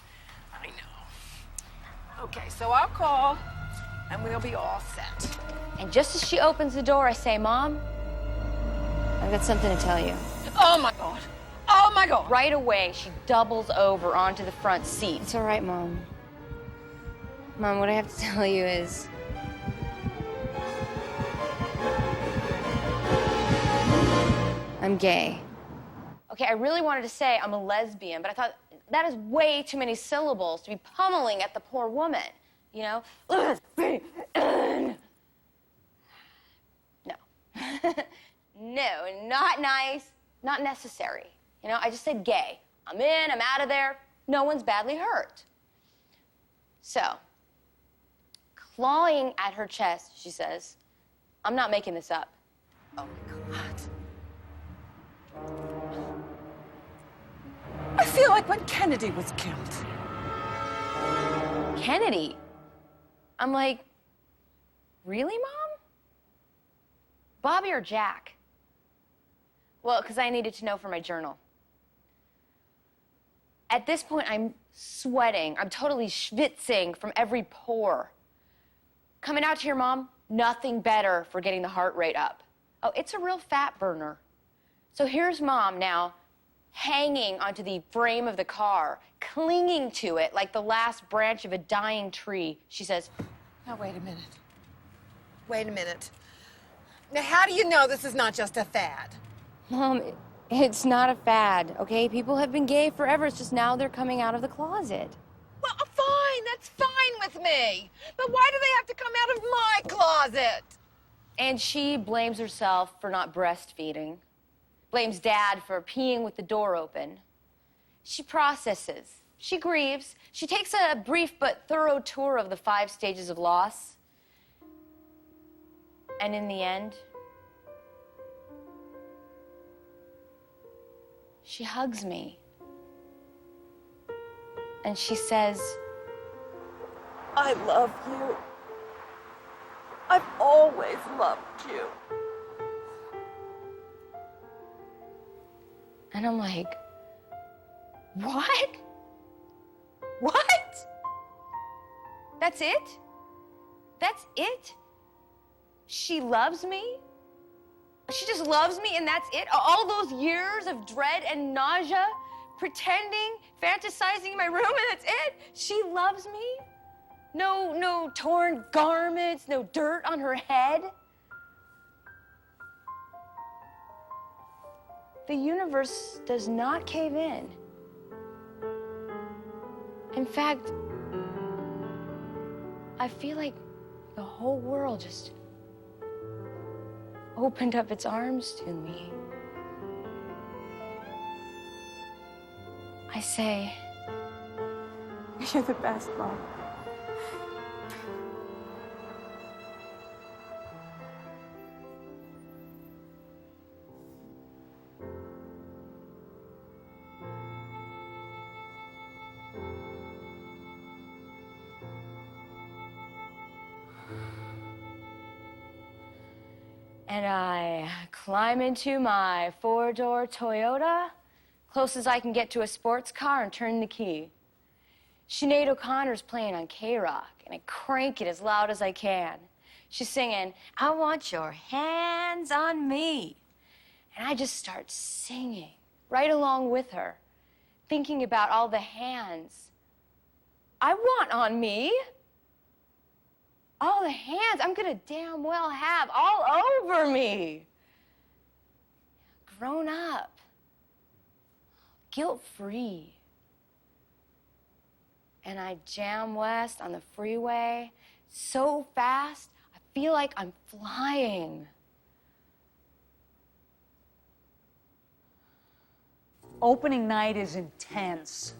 I know. Okay, so I'll call, and we'll be all set. And just as she opens the door, I say, Mom, I've got something to tell you. Oh, my God. Oh, my God. Right away, she doubles over onto the front seat. It's all right, Mom. Mom, what I have to tell you is... I'm gay. Okay, I really wanted to say I'm a lesbian, but I thought that is way too many syllables to be pummeling at the poor woman, you know? Lesbian. No. No, not nice, not necessary. You know, I just said gay. I'm in, I'm out of there. No one's badly hurt. So, clawing at her chest, she says, I'm not making this up. Oh, my God. I feel like when Kennedy was killed. Kennedy? I'm like, really, Mom? Bobby or Jack? Well, because I needed to know for my journal. At this point, I'm sweating. I'm totally schwitzing from every pore. Coming out to your Mom, nothing better for getting the heart rate up. Oh, it's a real fat burner. So here's Mom now, hanging onto the frame of the car, clinging to it like the last branch of a dying tree. She says, Now, wait a minute. Wait a minute. Now, how do you know this is not just a fad? Mom, it's not a fad, okay? People have been gay forever. It's just now they're coming out of the closet. Well, fine. That's fine with me. But why do they have to come out of my closet? And she blames herself for not breastfeeding, blames Dad for peeing with the door open. She processes, she grieves, she takes a brief but thorough tour of the 5 stages of loss. And in the end, she hugs me. And she says, I love you. I've always loved you. and I'm like, what? What? That's it? That's it? She loves me? She just loves me and that's it? All those years of dread and nausea, pretending, fantasizing in my room, and that's it? She loves me? No torn garments, no dirt on her head? The universe does not cave in. In fact, I feel like the whole world just opened up its arms to me. I say, you're the best, Mom. and I climb into my 4-door Toyota, close as I can get to a sports car, and turn the key. Sinead O'Connor's playing on K-Rock, and I crank it as loud as I can. She's singing, I want your hands on me. And I just start singing right along with her, thinking about all the hands I want on me. All the hands I'm gonna damn well have all over me. Grown up, guilt-free. And I jam west on the freeway so fast, I feel like I'm flying. Opening night is intense.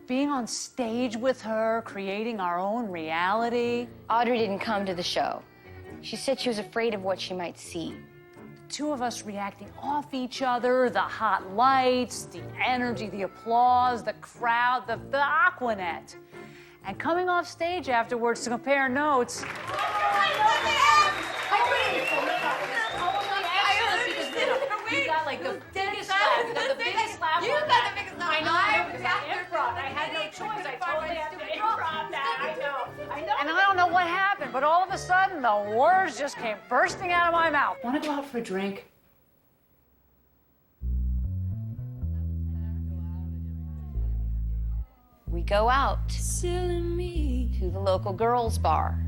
Being on stage with her, creating our own reality. Audrey didn't come to the show. She said she was afraid of what she might see. The two of us reacting off each other, the hot lights, the energy, the applause, the crowd, the Aquanet. And coming off stage afterwards to compare notes. You got like the biggest laugh. You got the biggest laugh. You got the biggest laugh. I know. I was at improv. I had no choice. I totally had to improv that. I know. And I don't know what happened, but all of a sudden the words just came bursting out of my mouth. Want to go out for a drink? We go out Silly me. to the local girls' bar.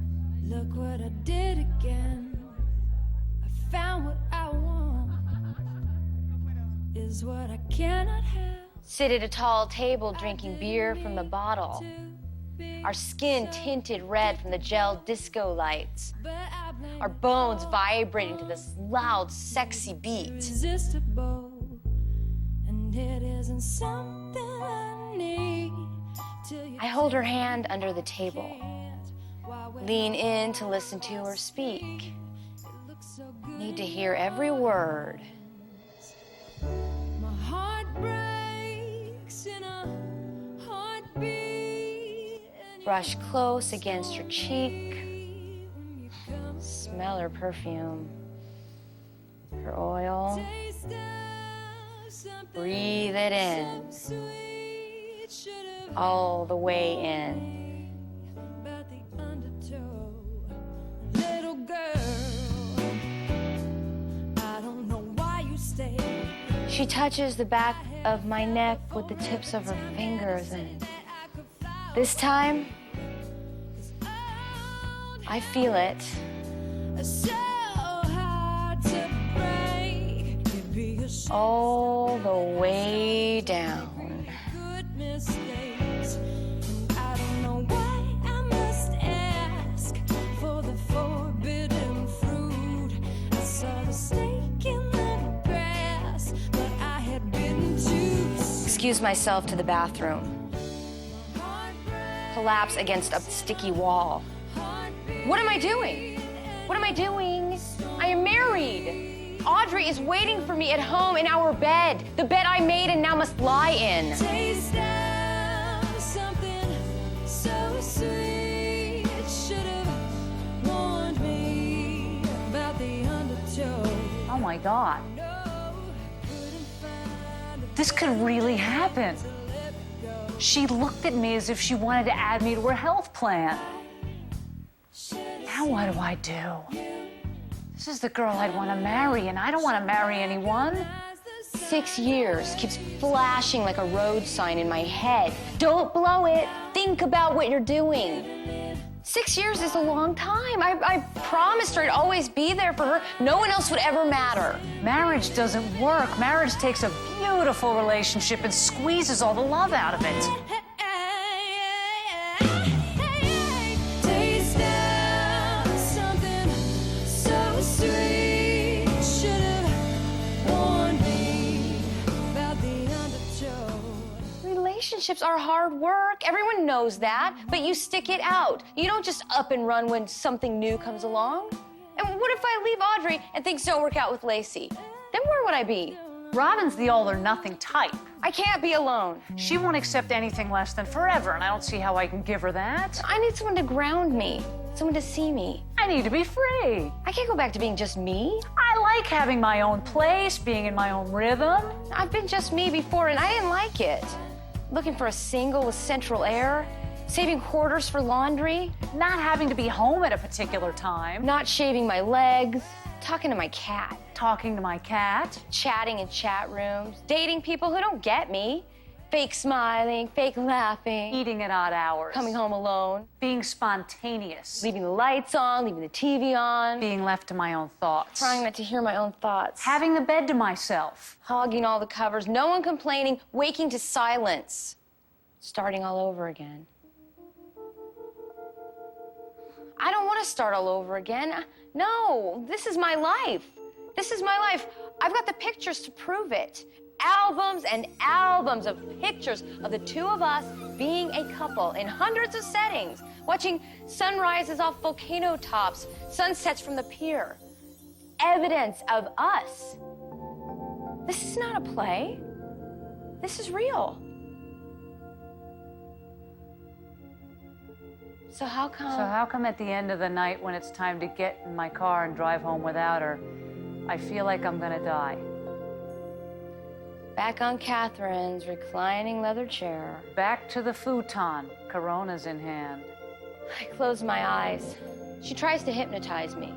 Look what I did again. I found what I want. Is what I cannot have. Sit at a tall table drinking beer from the bottle. Our skin tinted red from the gel disco lights. Our bones vibrating to this loud, sexy beat. Irresistible. And it isn't something I need. I hold her hand under the table. Lean in to listen to her speak. Need to hear every word. My heart breaks in a heartbeat. Brush close against her cheek. Smell her perfume. Her oil. Breathe it in. All the way in. Little girl, I don't know why you stay. She touches the back of my neck with the tips of her fingers, and this time, I feel it. So hard to break. It'd be a All the way down. good mistakes. And I don't know why I must ask for the forbidden fruit. excuse myself to the bathroom. Collapse against a sticky wall. What am I doing? What am I doing? I am married. Audrey is waiting for me at home in our bed, the bed I made and now must lie in. Taste of something so sweet. It should have warned me about the undertow. Oh my God. This could really happen. She looked at me as if she wanted to add me to her health plan. Now what do I do? This is the girl I'd want to marry, and I don't want to marry anyone. 6 years keeps flashing like a road sign in my head. Don't blow it. Think about what you're doing. 6 years is a long time. I promised her I'd always be there for her. No one else would ever matter. Marriage doesn't work. Marriage takes a beautiful relationship and squeezes all the love out of it. Taste of something so sweet. Should have warned me about the undertow. Relationships are hard work. Everyone knows that, but you stick it out. You don't just up and run when something new comes along. And what if I leave Audrey and things don't work out with Lacey? Then where would I be? Robin's the all or nothing type. I can't be alone. She won't accept anything less than forever, and I don't see how I can give her that. I need someone to ground me, someone to see me. I need to be free. I can't go back to being just me. I like having my own place, being in my own rhythm. I've been just me before, and I didn't like it. Looking for a single with central air, saving quarters for laundry, Not having to be home at a particular time. not shaving my legs, talking to my cat, Talking to my cat. chatting in chat rooms, dating people who don't get me, fake smiling, fake laughing, Eating at odd hours. coming home alone, Being spontaneous. leaving the lights on, leaving the TV on, Being left to my own thoughts. trying not to hear my own thoughts, Having the bed to myself. hogging all the covers, no one complaining, waking to silence, starting all over again. I don't want to start all over again. No, this is my life. This is my life. I've got the pictures to prove it. Albums and albums of pictures of the two of us being a couple in hundreds of settings, watching sunrises off volcano tops, sunsets from the pier. Evidence of us. This is not a play. This is real. So how come at the end of the night when it's time to get in my car and drive home without her, I feel like I'm gonna die? back on Catherine's reclining leather chair, Back to the futon, Coronas in hand. I close my eyes. She tries to hypnotize me.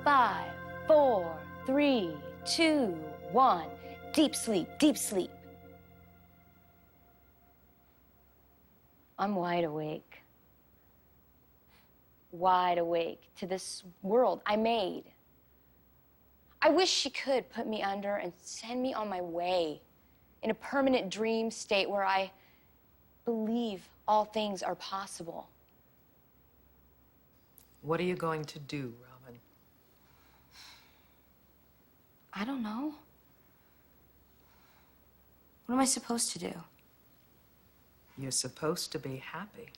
5, 4, 3, 2, 1. Deep sleep, deep sleep. I'm wide awake. Wide awake to this world I made. I wish she could put me under and send me on my way in a permanent dream state where I believe all things are possible. What are you going to do, Robin? I don't know. What am I supposed to do? You're supposed to be happy.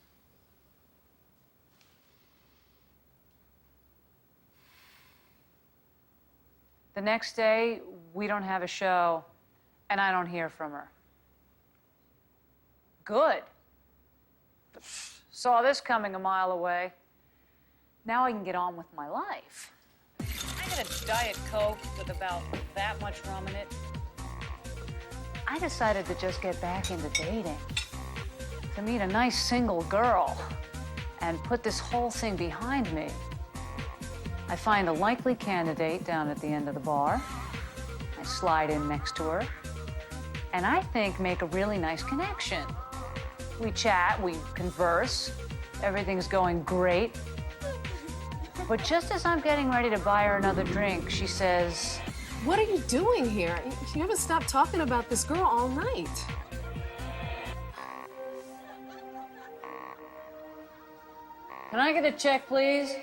The next day, we don't have a show, and I don't hear from her. Good. Saw this coming a mile away. Now I can get on with my life. I had a Diet Coke with about that much rum in it. I decided to just get back into dating, to meet a nice single girl, and put this whole thing behind me. I find a likely candidate down at the end of the bar. I slide in next to her, and I think make a really nice connection. We chat, we converse, everything's going great. But just as I'm getting ready to buy her another drink, she says, "What are you doing here? You haven't stopped talking about this girl all night." "Can I get a check, please?"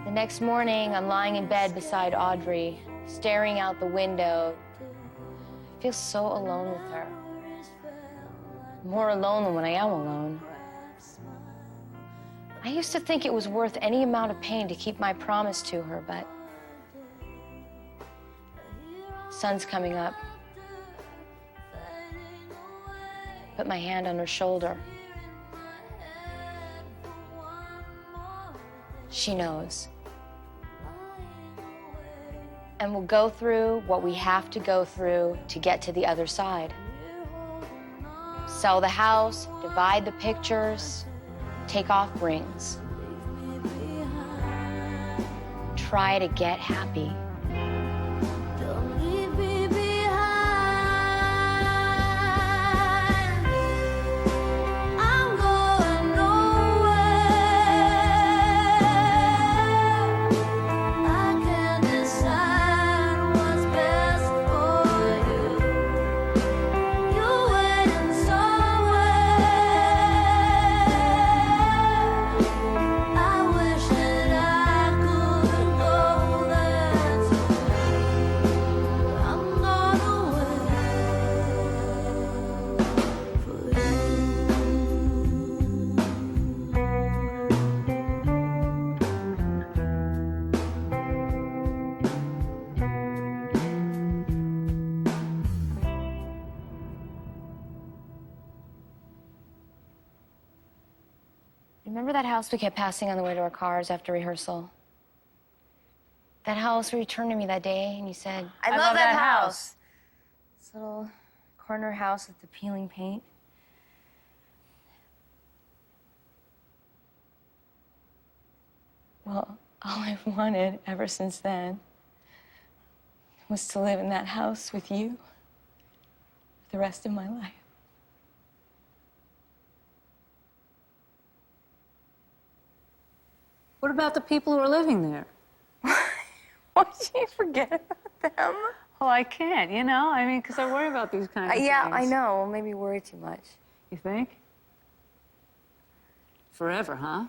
The next morning, I'm lying in bed beside Audrey, staring out the window. I feel so alone with her. More alone than when I am alone. I used to think it was worth any amount of pain to keep my promise to her, but sun's coming up. Put my hand on her shoulder. She knows. And we'll go through what we have to go through to get to the other side. Sell the house, divide the pictures, take off rings. Try to get happy. Remember that house we kept passing on the way to our cars after rehearsal? That house where you turned to me that day and you said, I love that house. This little corner house with the peeling paint. Well, all I've wanted ever since then was to live in that house with you for the rest of my life. What about the people who are living there? Why did you forget about them? Well, I can't, you know? I mean, because I worry about these kinds of things. Yeah, I know. Well, maybe worry too much. You think? Forever, huh?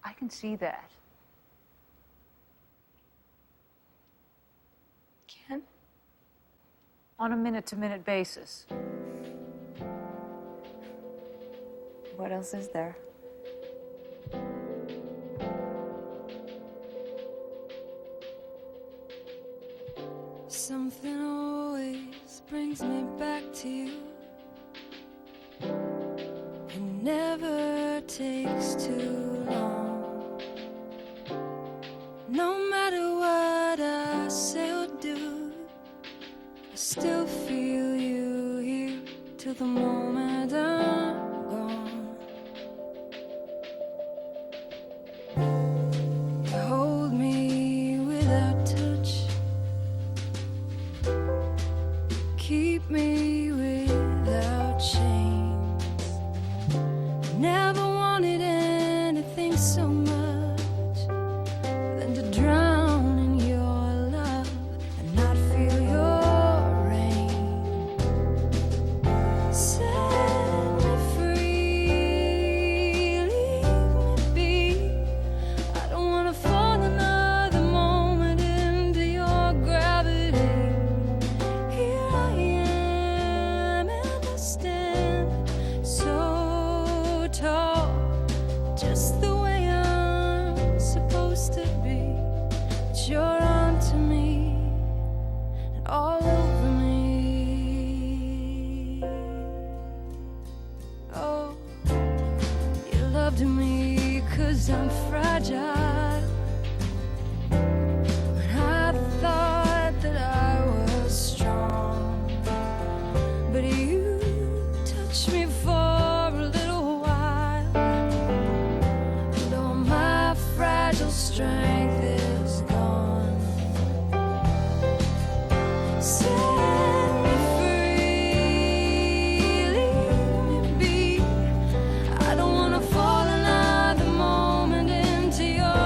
I can see that. Can? On a minute-to-minute basis. What else is there? Something always brings me back to you. It never takes too long. No matter what I say or do, I still feel you here till the moment I'm gone. You hold me without touch, keep me without chains. Never wanted anything so much than to drown in your love and not feel your rain. Set me free, leave me be. I don't wanna fall another moment into your gravity. Here I am and I stand so tall, just the way I'm supposed to be. But you're onto me and all over me. Oh, you loved me 'cause I'm fragile. When I thought that I was strong, but you touched me for a little while, and all my fragile strength is gone. Set me free, leave me be. I don't wanna fall another moment into your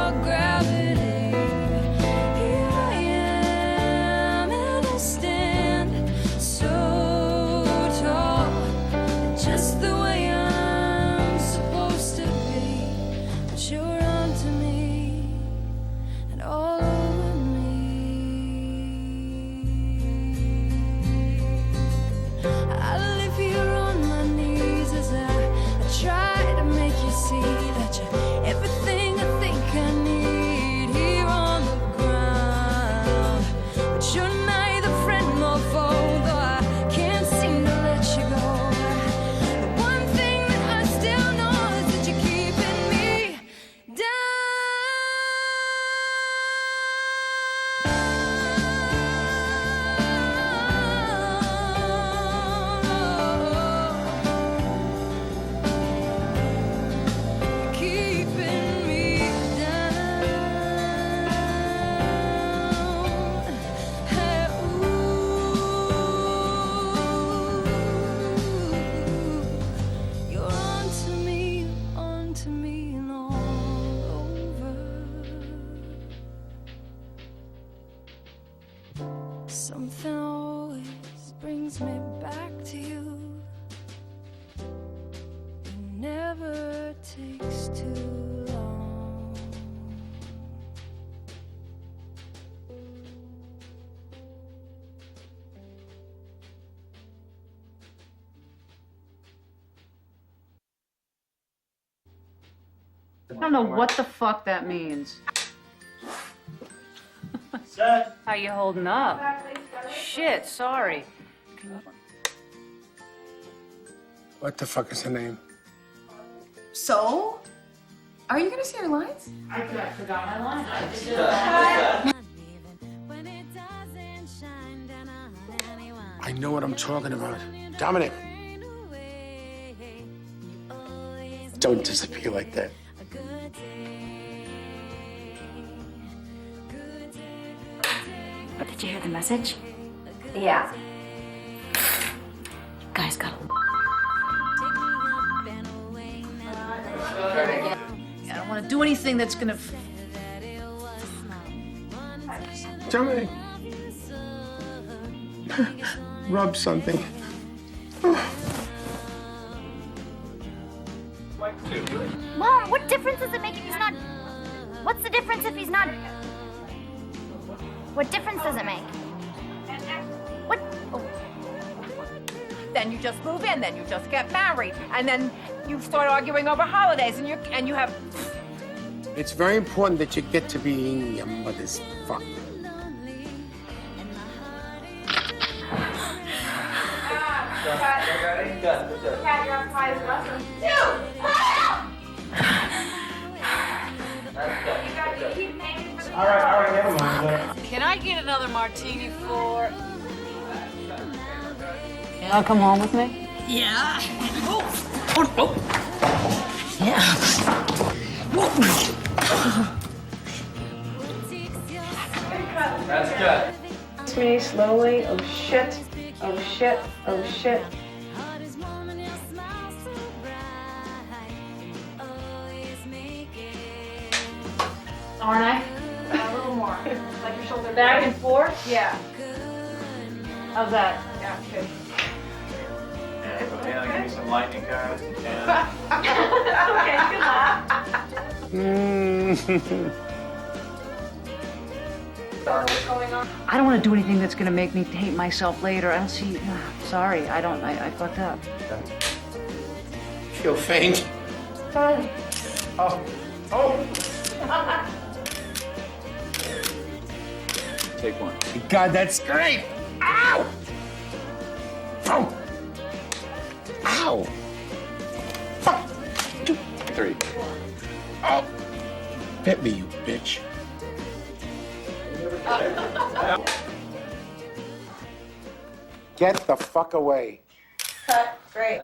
brings me back to you. It never takes too long. I don't know what the fuck that means. How you holding up? Shit, sorry. What the fuck is her name? So? Are you gonna say your lines? I forgot my lines. I know what I'm talking about. Dominic! Don't disappear like that. But did you hear the message? Yeah. You guys got I don't want to do anything that's gonna. Dominic! Rub something. Mom, what difference does it make if he's not... What's the difference if he's not... What difference does it make? What? Oh. Then you just move in, then you just get married, and then you start arguing over holidays, and you have... It's very important that you get to being your mother's fuck. Cat, you're on Pies Wrestling. All right, never mind. Can I get another martini for... Can I come home with me? Yeah. Oh. Yeah. That's good. Kiss me slowly. Oh shit. Oh shit. Oh shit. Aren't I? A little more. Like your shoulder back and forth? Yeah. How's that? Yeah, good. Yeah, give me some lightning cards. Okay, good laugh. What's going on? I don't want to do anything that's going to make me hate myself later. I don't see... Sorry, I fucked up. Feel faint. Oh. Take one. God, that's great! Ow! Oh! Ow! Fuck! 3. Oh! Bit me, you bitch. Get the fuck away. Cut. Great.